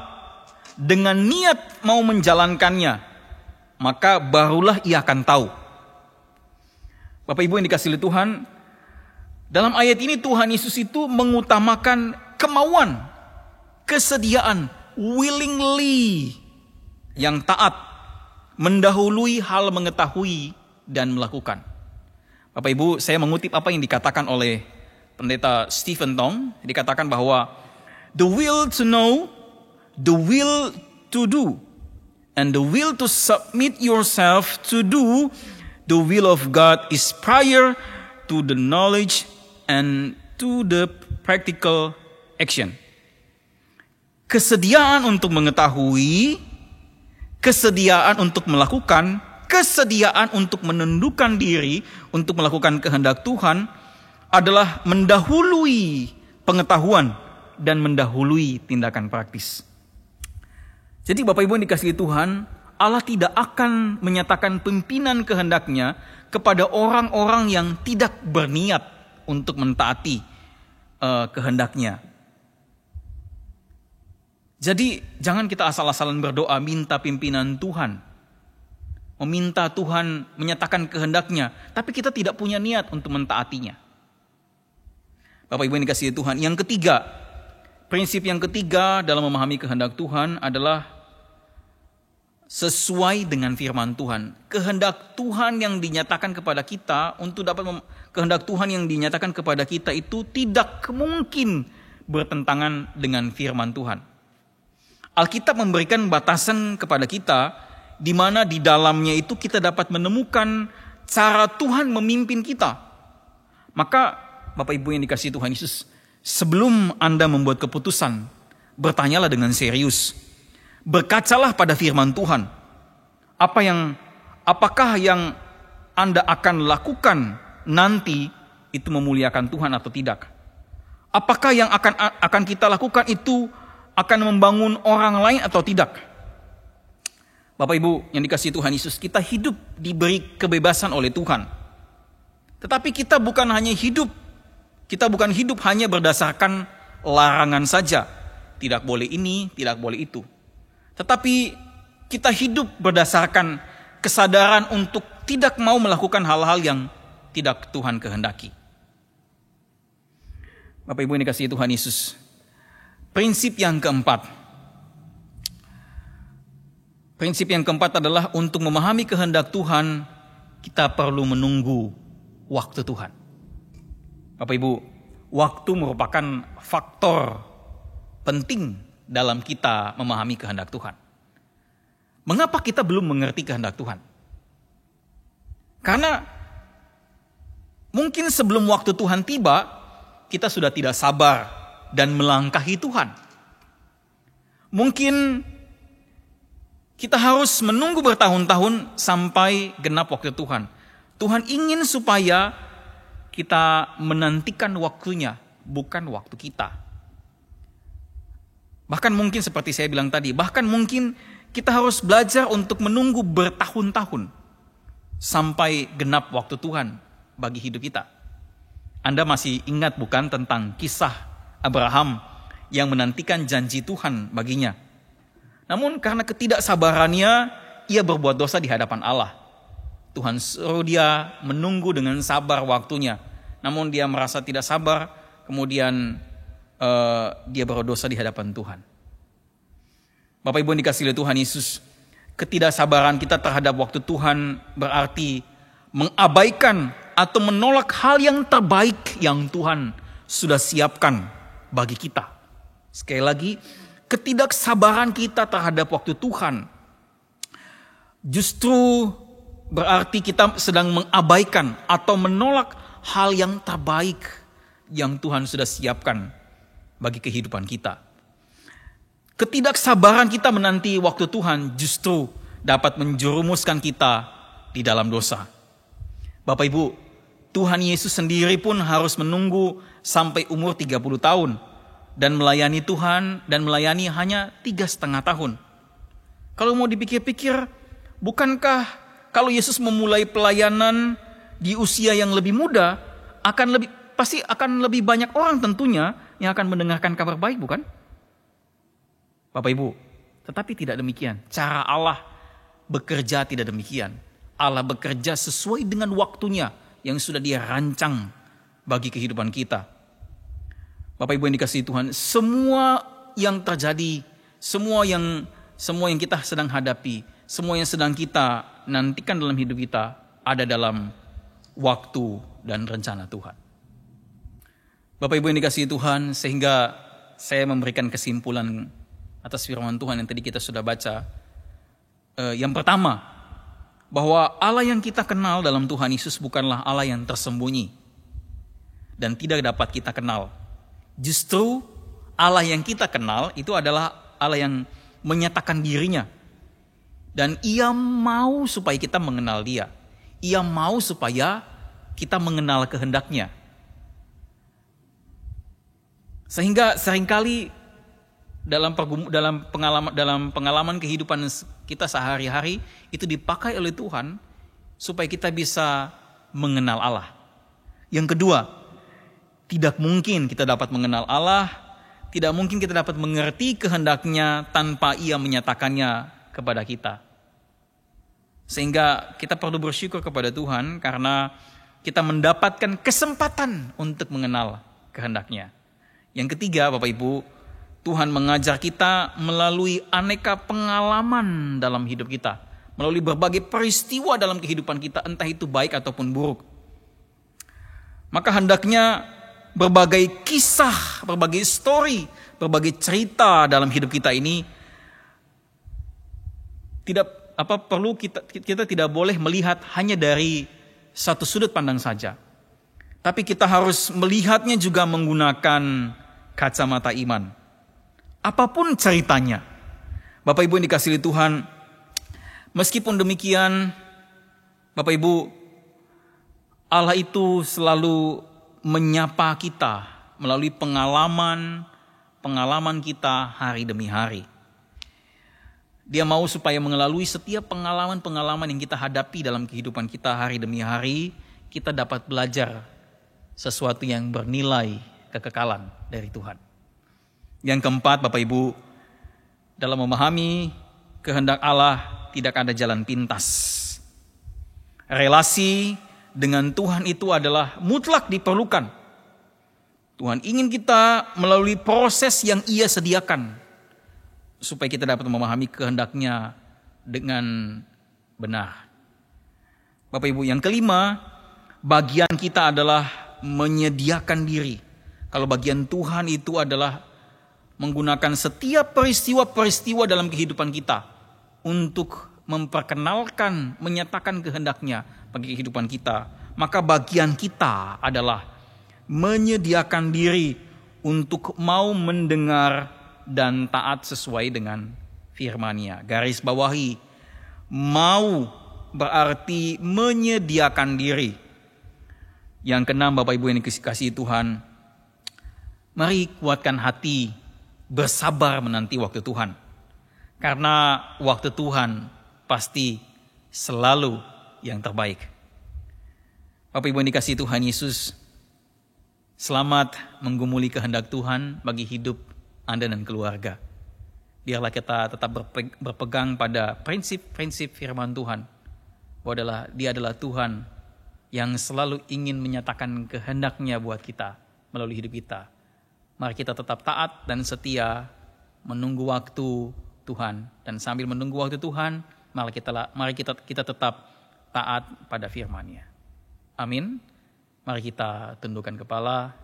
dengan niat mau menjalankannya, maka barulah ia akan tahu. Bapak Ibu yang dikasihi Tuhan, dalam ayat ini Tuhan Yesus itu mengutamakan kemauan, kesediaan, willingly, yang taat, mendahului hal mengetahui dan melakukan. Bapak Ibu, saya mengutip apa yang dikatakan oleh Pendeta Stephen Tong. Dikatakan bahwa the will to know, the will to do, and the will to submit yourself to do the will of God is prior to the knowledge and to the practical action. Kesediaan untuk mengetahui, kesediaan untuk melakukan, kesediaan untuk menundukkan diri untuk melakukan kehendak Tuhan adalah mendahului pengetahuan dan mendahului tindakan praktis. Jadi Bapak Ibu yang dikasihi Tuhan, Allah tidak akan menyatakan pimpinan kehendaknya kepada orang-orang yang tidak berniat untuk mentaati kehendaknya. Jadi jangan kita asal-asalan berdoa minta pimpinan Tuhan, meminta Tuhan menyatakan kehendaknya, tapi kita tidak punya niat untuk mentaatinya. Bapak Ibu yang dikasihi Tuhan, yang ketiga, prinsip yang ketiga dalam memahami kehendak Tuhan adalah sesuai dengan firman Tuhan. Kehendak Tuhan yang dinyatakan kepada kita, untuk dapat kehendak Tuhan yang dinyatakan kepada kita itu tidak mungkin bertentangan dengan firman Tuhan. Alkitab memberikan batasan kepada kita, di mana di dalamnya itu kita dapat menemukan cara Tuhan memimpin kita. Maka Bapak Ibu yang dikasihi Tuhan Yesus, sebelum Anda membuat keputusan, bertanyalah dengan serius. Berkacalah pada firman Tuhan. Apakah yang Anda akan lakukan nanti itu memuliakan Tuhan atau tidak? Apakah yang akan kita lakukan itu akan membangun orang lain atau tidak? Bapak Ibu yang dikasihi Tuhan Yesus, kita hidup diberi kebebasan oleh Tuhan. Tetapi kita bukan hidup hanya berdasarkan larangan saja. Tidak boleh ini, tidak boleh itu. Tetapi kita hidup berdasarkan kesadaran untuk tidak mau melakukan hal-hal yang tidak Tuhan kehendaki. Bapak Ibu yang dikasihi Tuhan Yesus, prinsip yang keempat adalah untuk memahami kehendak Tuhan, kita perlu menunggu waktu Tuhan. Bapak Ibu, waktu merupakan faktor penting dalam kita memahami kehendak Tuhan. Mengapa kita belum mengerti kehendak Tuhan? Karena mungkin sebelum waktu Tuhan tiba, kita sudah tidak sabar dan melangkahi Tuhan. Mungkin kita harus menunggu bertahun-tahun sampai genap waktu Tuhan. Tuhan ingin supaya kita menantikan waktunya, bukan waktu kita. Bahkan mungkin seperti saya bilang tadi, bahkan mungkin kita harus belajar untuk menunggu bertahun-tahun sampai genap waktu Tuhan bagi hidup kita. Anda masih ingat bukan tentang kisah Abraham yang menantikan janji Tuhan baginya? Namun karena ketidaksabarannya, ia berbuat dosa di hadapan Allah. Tuhan suruh dia menunggu dengan sabar waktunya. Namun dia merasa tidak sabar, kemudian dia berdosa di hadapan Tuhan. Bapak Ibu yang dikasihi Tuhan Yesus, ketidaksabaran kita terhadap waktu Tuhan berarti mengabaikan atau menolak hal yang terbaik yang Tuhan sudah siapkan bagi kita. Sekali lagi, ketidaksabaran kita terhadap waktu Tuhan justru berarti kita sedang mengabaikan atau menolak hal yang terbaik yang Tuhan sudah siapkan bagi kehidupan kita. Ketidaksabaran kita menanti waktu Tuhan justru dapat menjerumuskan kita di dalam dosa. Bapak Ibu, Tuhan Yesus sendiri pun harus menunggu sampai umur 30 tahun. Dan melayani Tuhan dan melayani hanya 3,5 tahun. Kalau mau dipikir-pikir, bukankah kalau Yesus memulai pelayanan di usia yang lebih muda, pasti akan lebih banyak orang tentunya yang akan mendengarkan kabar baik, bukan? Bapak Ibu, tetapi tidak demikian. Cara Allah bekerja tidak demikian. Allah bekerja sesuai dengan waktunya yang sudah Dia rancang bagi kehidupan kita. Bapak Ibu yang dikasihi Tuhan, semua yang terjadi, semua yang kita sedang hadapi, semua yang sedang kita nantikan dalam hidup kita ada dalam waktu dan rencana Tuhan. Bapak Ibu yang dikasihi Tuhan, sehingga saya memberikan kesimpulan atas firman Tuhan yang tadi kita sudah baca. Yang pertama, bahwa Allah yang kita kenal dalam Tuhan Yesus bukanlah Allah yang tersembunyi dan tidak dapat kita kenal. Justru Allah yang kita kenal itu adalah Allah yang menyatakan dirinya. Dan Ia mau supaya kita mengenal Dia. Ia mau supaya kita mengenal kehendak-Nya. Sehingga seringkali dalam pengalaman kehidupan kita sehari-hari itu dipakai oleh Tuhan supaya kita bisa mengenal Allah. Yang kedua, tidak mungkin kita dapat mengenal Allah, tidak mungkin kita dapat mengerti kehendak-Nya tanpa Ia menyatakannya kepada kita. Sehingga kita perlu bersyukur kepada Tuhan karena kita mendapatkan kesempatan untuk mengenal kehendak-Nya. Yang ketiga, Bapak Ibu, Tuhan mengajar kita melalui aneka pengalaman dalam hidup kita. Melalui berbagai peristiwa dalam kehidupan kita, entah itu baik ataupun buruk. Maka hendaknya berbagai kisah, berbagai story, berbagai cerita dalam hidup kita ini kita tidak boleh melihat hanya dari satu sudut pandang saja. Tapi kita harus melihatnya juga menggunakan kacamata iman. Apapun ceritanya. Bapak Ibu yang dikasihi Tuhan, meskipun demikian, Bapak Ibu, Allah itu selalu menyapa kita melalui pengalaman kita hari demi hari. Dia mau supaya melalui setiap pengalaman-pengalaman yang kita hadapi dalam kehidupan kita hari demi hari, kita dapat belajar sesuatu yang bernilai kekekalan dari Tuhan. Yang keempat, Bapak Ibu, dalam memahami kehendak Allah tidak ada jalan pintas. Relasi dengan Tuhan itu adalah mutlak diperlukan. Tuhan ingin kita melalui proses yang Ia sediakan supaya kita dapat memahami kehendak-Nya dengan benar. Bapak Ibu, yang kelima, bagian kita adalah menyediakan diri. Kalau bagian Tuhan itu adalah menggunakan setiap peristiwa-peristiwa dalam kehidupan kita untuk memperkenalkan, menyatakan kehendak-Nya bagi kehidupan kita, maka bagian kita adalah menyediakan diri untuk mau mendengar dan taat sesuai dengan firman-Nya. Garis bawahi, mau berarti menyediakan diri. Yang keenam, Bapak Ibu yang dikasihi Tuhan, mari kuatkan hati, bersabar menanti waktu Tuhan. Karena waktu Tuhan pasti selalu yang terbaik. Bapak Ibu yang dikasihi Tuhan Yesus, selamat menggumuli kehendak Tuhan bagi hidup Anda dan keluarga. Biarlah kita tetap berpegang pada prinsip-prinsip firman Tuhan. Bahwa Dia adalah Tuhan yang selalu ingin menyatakan kehendak-Nya buat kita melalui hidup kita. Mari kita tetap taat dan setia menunggu waktu Tuhan. Dan sambil menunggu waktu Tuhan, mari kita tetap taat pada firman-Nya. Amin. Mari kita tundukkan kepala,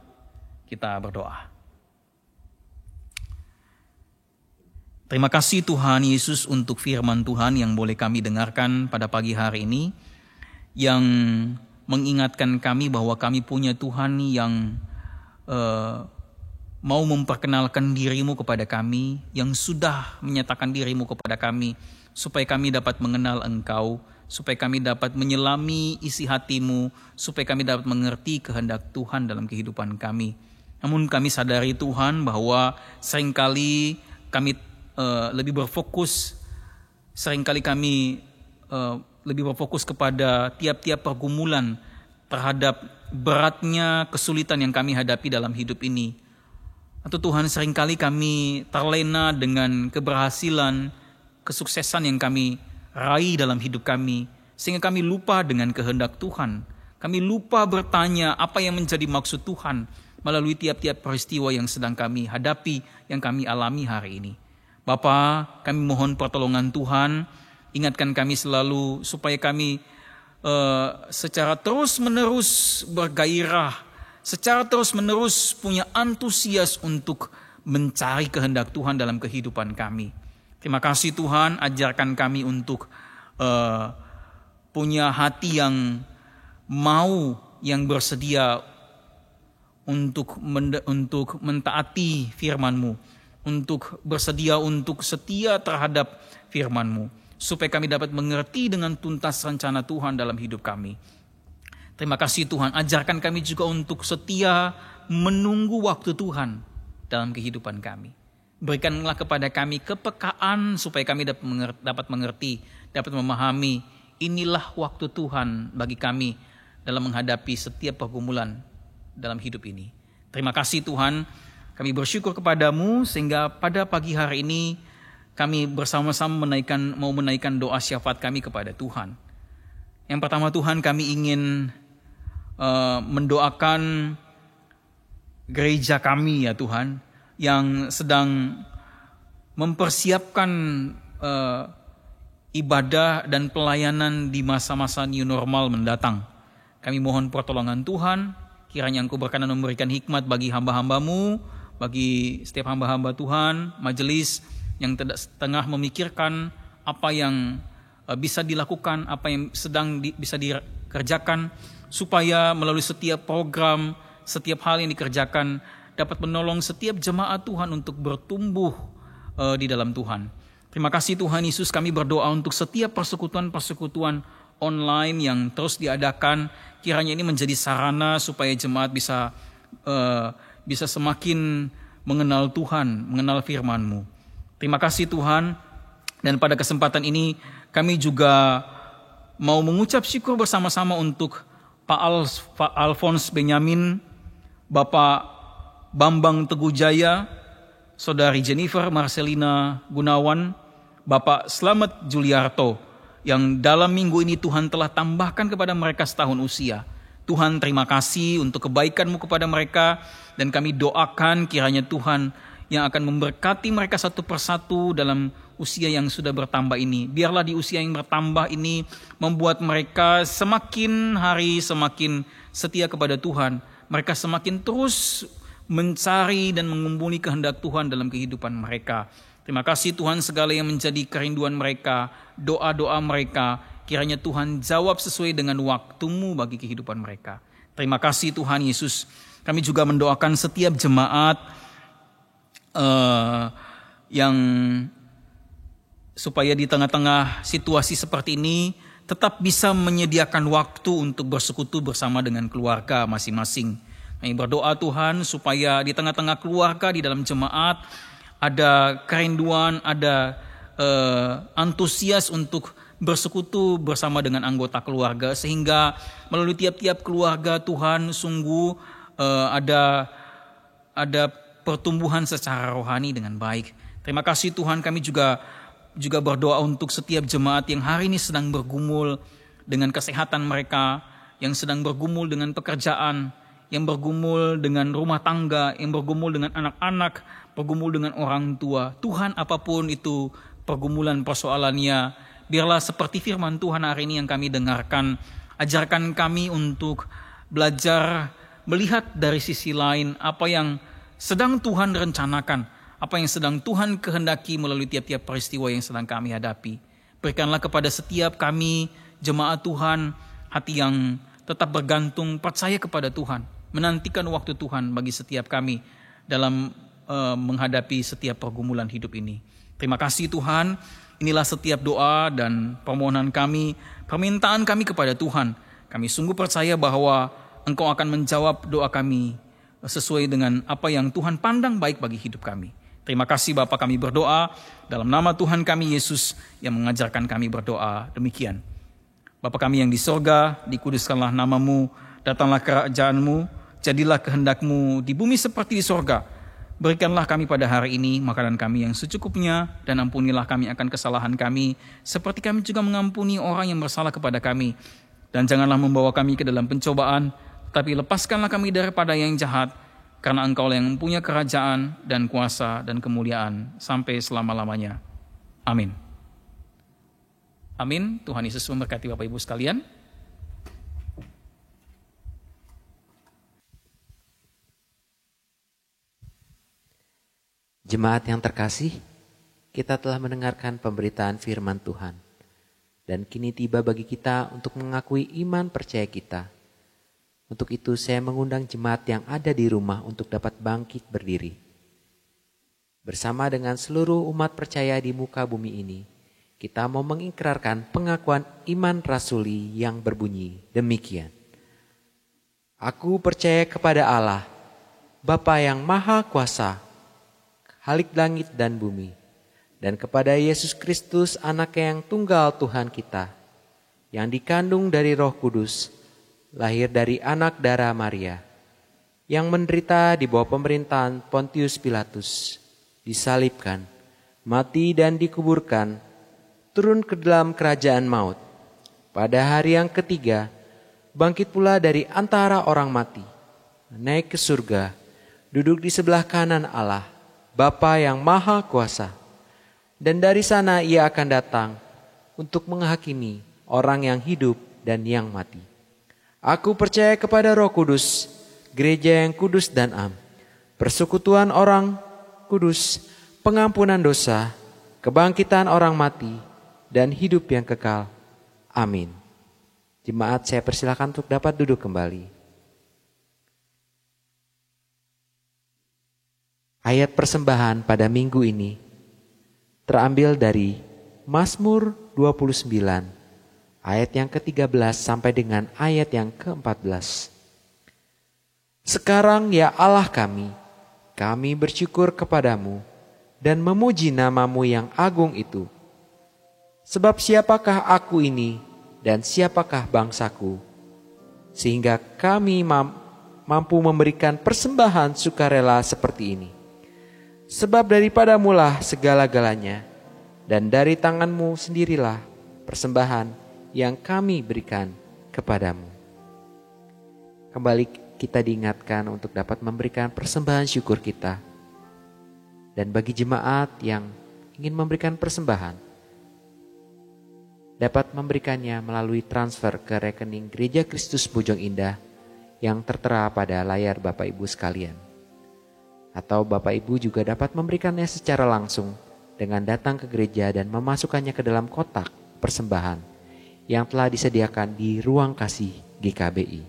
kita berdoa. Terima kasih Tuhan Yesus untuk firman Tuhan yang boleh kami dengarkan pada pagi hari ini, yang mengingatkan kami bahwa kami punya Tuhan yang mau memperkenalkan diri-Mu kepada kami, yang sudah menyatakan diri-Mu kepada kami, supaya kami dapat mengenal Engkau, supaya kami dapat menyelami isi hati-Mu, supaya kami dapat mengerti kehendak Tuhan dalam kehidupan kami. Namun kami sadari Tuhan bahwa seringkali kami lebih berfokus kepada tiap-tiap pergumulan terhadap beratnya kesulitan yang kami hadapi dalam hidup ini. Atau Tuhan, seringkali kami terlena dengan keberhasilan, kesuksesan yang kami raih dalam hidup kami, sehingga kami lupa dengan kehendak Tuhan. Kami lupa bertanya apa yang menjadi maksud Tuhan melalui tiap-tiap peristiwa yang sedang kami hadapi, yang kami alami hari ini. Bapa, kami mohon pertolongan Tuhan, ingatkan kami selalu supaya kami secara terus-menerus bergairah, secara terus-menerus punya antusias untuk mencari kehendak Tuhan dalam kehidupan kami. Terima kasih Tuhan, ajarkan kami untuk punya hati yang mau, yang bersedia untuk mentaati firman-Mu, untuk bersedia untuk setia terhadap firman-Mu, supaya kami dapat mengerti dengan tuntas rencana Tuhan dalam hidup kami. Terima kasih Tuhan, ajarkan kami juga untuk setia menunggu waktu Tuhan dalam kehidupan kami. Berikanlah kepada kami kepekaan supaya kami dapat mengerti, dapat memahami inilah waktu Tuhan bagi kami dalam menghadapi setiap pergumulan dalam hidup ini. Terima kasih Tuhan, kami bersyukur kepadamu sehingga pada pagi hari ini kami bersama-sama mau menaikkan doa syafaat kami kepada Tuhan. Yang pertama Tuhan, kami ingin mendoakan gereja kami ya Tuhan, yang sedang mempersiapkan ibadah dan pelayanan di masa-masa new normal mendatang. Kami mohon pertolongan Tuhan, kiranya Engkau berkenan memberikan hikmat bagi hamba-hamba-Mu, bagi setiap hamba-hamba Tuhan, majelis yang tengah memikirkan apa yang bisa dilakukan, apa yang sedang bisa dikerjakan, supaya melalui setiap program, setiap hal yang dikerjakan dapat menolong setiap jemaat Tuhan untuk bertumbuh di dalam Tuhan. Terima kasih Tuhan Yesus, kami berdoa untuk setiap persekutuan-persekutuan online yang terus diadakan, kiranya ini menjadi sarana supaya jemaat bisa semakin mengenal Tuhan, mengenal firman-Mu. Terima kasih Tuhan, dan pada kesempatan ini kami juga mau mengucap syukur bersama-sama untuk Pak Alphonse Benyamin, Bapak Bambang Teguh Jaya, Saudari Jennifer Marcelina Gunawan, Bapak Slamet Juliarto, yang dalam minggu ini Tuhan telah tambahkan kepada mereka setahun usia. Tuhan, terima kasih untuk kebaikan-Mu kepada mereka, dan kami doakan kiranya Tuhan yang akan memberkati mereka satu persatu dalam usia yang sudah bertambah ini. Biarlah di usia yang bertambah ini membuat mereka semakin hari semakin setia kepada Tuhan. Mereka semakin terus mencari dan mengumpuli kehendak Tuhan dalam kehidupan mereka. Terima kasih Tuhan, segala yang menjadi kerinduan mereka, doa-doa mereka, kiranya Tuhan jawab sesuai dengan waktu-Mu bagi kehidupan mereka. Terima kasih Tuhan Yesus. Kami juga mendoakan setiap jemaat yang supaya di tengah-tengah situasi seperti ini tetap bisa menyediakan waktu untuk bersekutu bersama dengan keluarga masing-masing. Kami berdoa Tuhan supaya di tengah-tengah keluarga, di dalam jemaat, ada kerinduan, ada antusias untuk bersekutu bersama dengan anggota keluarga, sehingga melalui tiap-tiap keluarga Tuhan sungguh ada pertumbuhan secara rohani dengan baik. Terima kasih Tuhan, kami juga berdoa untuk setiap jemaat yang hari ini sedang bergumul dengan kesehatan mereka, yang sedang bergumul dengan pekerjaan, yang bergumul dengan rumah tangga, yang bergumul dengan anak-anak, bergumul dengan orang tua. Tuhan, apapun itu pergumulan persoalannya, biarlah seperti firman Tuhan hari ini yang kami dengarkan, ajarkan kami untuk belajar melihat dari sisi lain apa yang sedang Tuhan rencanakan, apa yang sedang Tuhan kehendaki melalui tiap-tiap peristiwa yang sedang kami hadapi. Berikanlah kepada setiap kami, jemaat Tuhan, hati yang tetap bergantung, percaya kepada Tuhan, menantikan waktu Tuhan bagi setiap kami dalam menghadapi setiap pergumulan hidup ini. Terima kasih Tuhan, inilah setiap doa dan permohonan kami, permintaan kami kepada Tuhan. Kami sungguh percaya bahwa Engkau akan menjawab doa kami sesuai dengan apa yang Tuhan pandang baik bagi hidup kami. Terima kasih Bapa, kami berdoa dalam nama Tuhan kami Yesus yang mengajarkan kami berdoa demikian. Bapa kami yang di sorga, dikuduskanlah namamu, datanglah kerajaanmu, jadilah kehendak-Mu di bumi seperti di sorga. Berikanlah kami pada hari ini makanan kami yang secukupnya, dan ampunilah kami akan kesalahan kami, seperti kami juga mengampuni orang yang bersalah kepada kami. Dan janganlah membawa kami ke dalam pencobaan, tapi lepaskanlah kami daripada yang jahat, karena Engkau yang mempunyai kerajaan dan kuasa dan kemuliaan sampai selama-lamanya. Amin. Amin. Tuhan Yesus memberkati Bapak Ibu sekalian. Jemaat yang terkasih, kita telah mendengarkan pemberitaan firman Tuhan. Dan kini tiba bagi kita untuk mengakui iman percaya kita. Untuk itu saya mengundang jemaat yang ada di rumah untuk dapat bangkit berdiri. Bersama dengan seluruh umat percaya di muka bumi ini, kita mau mengikrarkan pengakuan iman rasuli yang berbunyi demikian. Aku percaya kepada Allah, Bapa yang Maha Kuasa, Khalik langit dan bumi, dan kepada Yesus Kristus Anak-Nya yang tunggal Tuhan kita, yang dikandung dari Roh Kudus, lahir dari anak darah Maria, yang menderita di bawah pemerintahan Pontius Pilatus, disalibkan, mati dan dikuburkan, turun ke dalam kerajaan maut. Pada hari yang ketiga, bangkit pula dari antara orang mati, naik ke surga, duduk di sebelah kanan Allah, Bapa yang Maha Kuasa. Dan dari sana ia akan datang untuk menghakimi orang yang hidup dan yang mati. Aku percaya kepada Roh Kudus, gereja yang kudus dan am, persekutuan orang kudus, pengampunan dosa, kebangkitan orang mati, dan hidup yang kekal. Amin. Jemaat, saya persilakan untuk dapat duduk kembali. Ayat persembahan pada minggu ini terambil dari Mazmur 29, ayat yang ke-13 sampai dengan ayat yang ke-14. Sekarang ya Allah kami bersyukur kepadamu dan memuji namamu yang agung itu. Sebab siapakah aku ini dan siapakah bangsaku, sehingga kami mampu memberikan persembahan sukarela seperti ini. Sebab daripadamulah segala-galanya, dan dari tanganmu sendirilah persembahan yang kami berikan kepadamu. Kembali kita diingatkan untuk dapat memberikan persembahan syukur kita. Dan bagi jemaat yang ingin memberikan persembahan, dapat memberikannya melalui transfer ke rekening Gereja Kristus Bojong Indah yang tertera pada layar Bapak Ibu sekalian. Atau Bapak Ibu juga dapat memberikannya secara langsung dengan datang ke gereja dan memasukkannya ke dalam kotak persembahan yang telah disediakan di ruang kasih GKBI.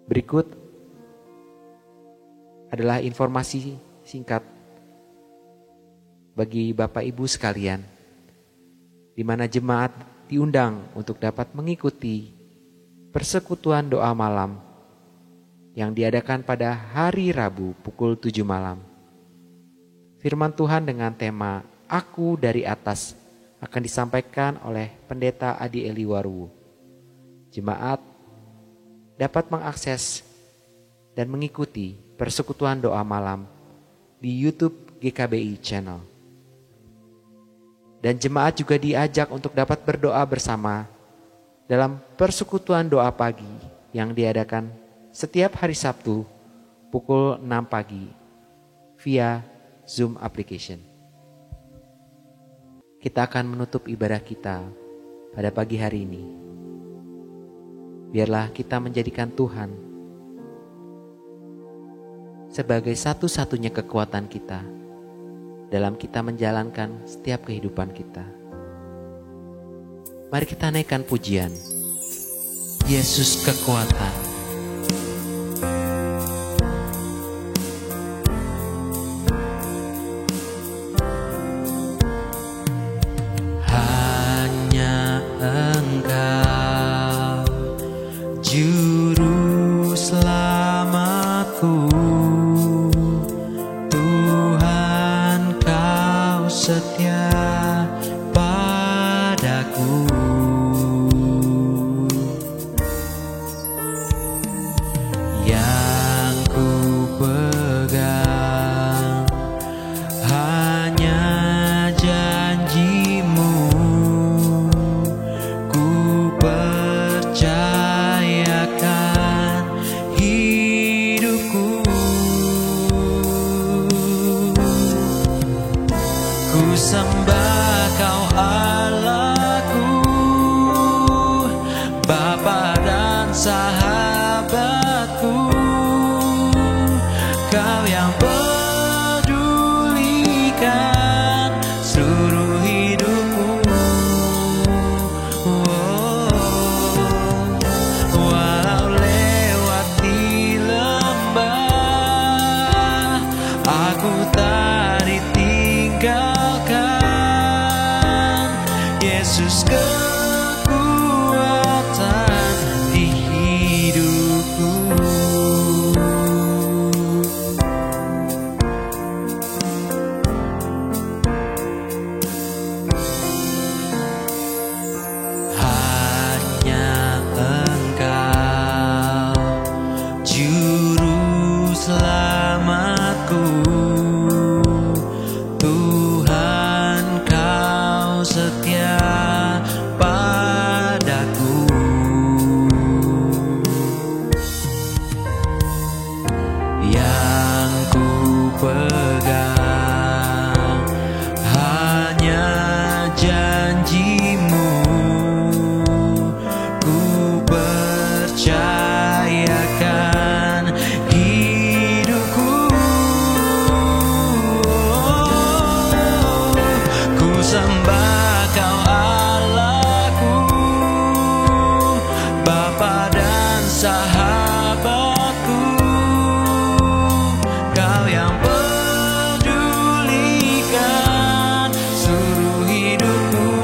Berikut adalah informasi singkat bagi Bapak Ibu sekalian, di mana jemaat diundang untuk dapat mengikuti persekutuan doa malam yang diadakan pada hari Rabu pukul 7 malam. Firman Tuhan dengan tema Aku dari Atas akan disampaikan oleh Pendeta Adi Eliwaru. Jemaat dapat mengakses dan mengikuti persekutuan doa malam di YouTube GKBI Channel. Dan jemaat juga diajak untuk dapat berdoa bersama dalam persekutuan doa pagi yang diadakan setiap hari Sabtu pukul 6 pagi via Zoom application. Kita akan menutup ibadah kita pada pagi hari ini. Biarlah kita menjadikan Tuhan sebagai satu-satunya kekuatan kita dalam kita menjalankan setiap kehidupan kita. Mari kita naikkan pujian. Yesus kekuatan. setia padaku. Yang ku pegang hanya janjimu, ku percayakan hidupku. Ku sembah Kau Allahku, Bapa dan sahabatku, Kau yang pedulikan seluruh hidupku. Walau lewati lembah, aku tak ditinggalkan. Yesus kekuatan di hidupku. Hanya Engkau juru selamatku, Tuhan Kau setia padaku. Yang ku pegang hanya janjimu, ku percayakan hidupku. Ku sembah Kau Allahku, Bapa dan sahabatku, Kau yang pedulikan seluruh hidupku.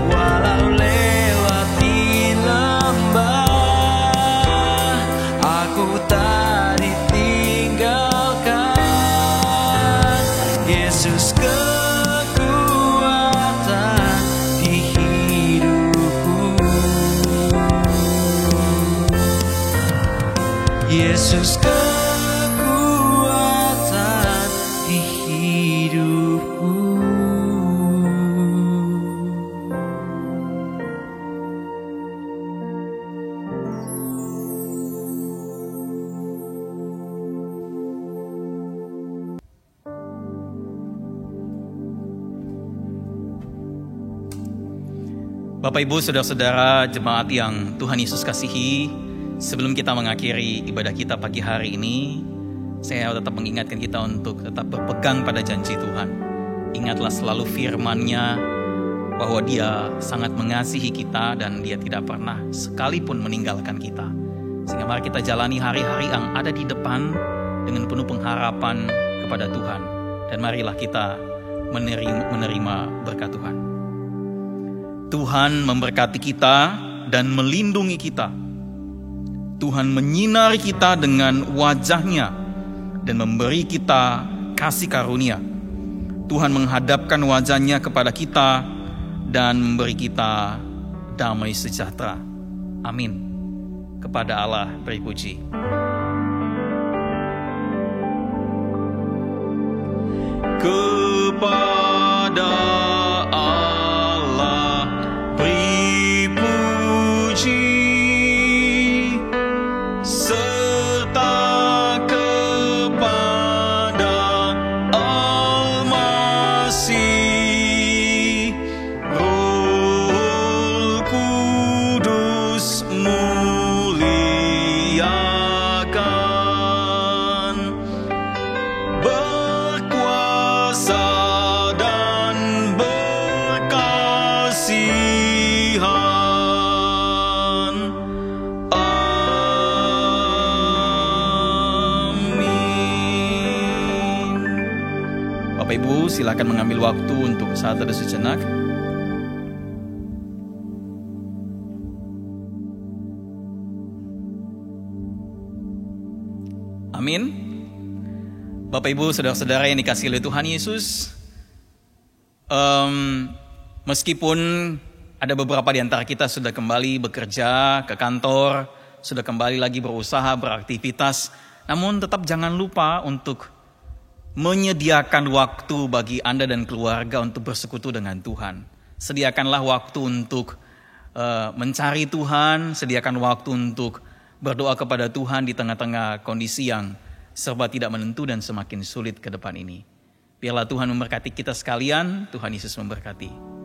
Walau lewati lembah, aku tak ditinggalkan. Yesus kekuatan di hidupku. Yesus kekuatan di hidupku. Bapak Ibu, saudara-saudara jemaat yang Tuhan Yesus kasihi, sebelum kita mengakhiri ibadah kita pagi hari ini, saya tetap mengingatkan kita untuk tetap berpegang pada janji Tuhan. Ingatlah selalu firman-Nya bahwa Dia sangat mengasihi kita dan Dia tidak pernah sekalipun meninggalkan kita. Sehingga mari kita jalani hari-hari yang ada di depan dengan penuh pengharapan kepada Tuhan. Dan marilah kita menerima berkat Tuhan. Tuhan memberkati kita dan melindungi kita. Tuhan menyinari kita dengan wajah-Nya dan memberi kita kasih karunia. Tuhan menghadapkan wajah-Nya kepada kita dan memberi kita damai sejahtera. Amin. Kepada Allah beri puji. Kepada Allah beri puji, serta kepada Al-Masih, Roh Kudus muliakan, berkuasa dan berkasihan. Amin. Bapak Ibu, silakan mengambil waktu untuk saat teduh sejenak. Amin. Bapak Ibu, saudara-saudara yang dikasihi oleh Tuhan Yesus, meskipun ada beberapa di antara kita sudah kembali bekerja ke kantor, sudah kembali lagi berusaha, beraktivitas, namun tetap jangan lupa untuk menyediakan waktu bagi Anda dan keluarga untuk bersekutu dengan Tuhan. Sediakanlah waktu untuk mencari Tuhan, sediakan waktu untuk berdoa kepada Tuhan di tengah-tengah kondisi yang serba tidak menentu dan semakin sulit ke depan ini. Biarlah Tuhan memberkati kita sekalian, Tuhan Yesus memberkati.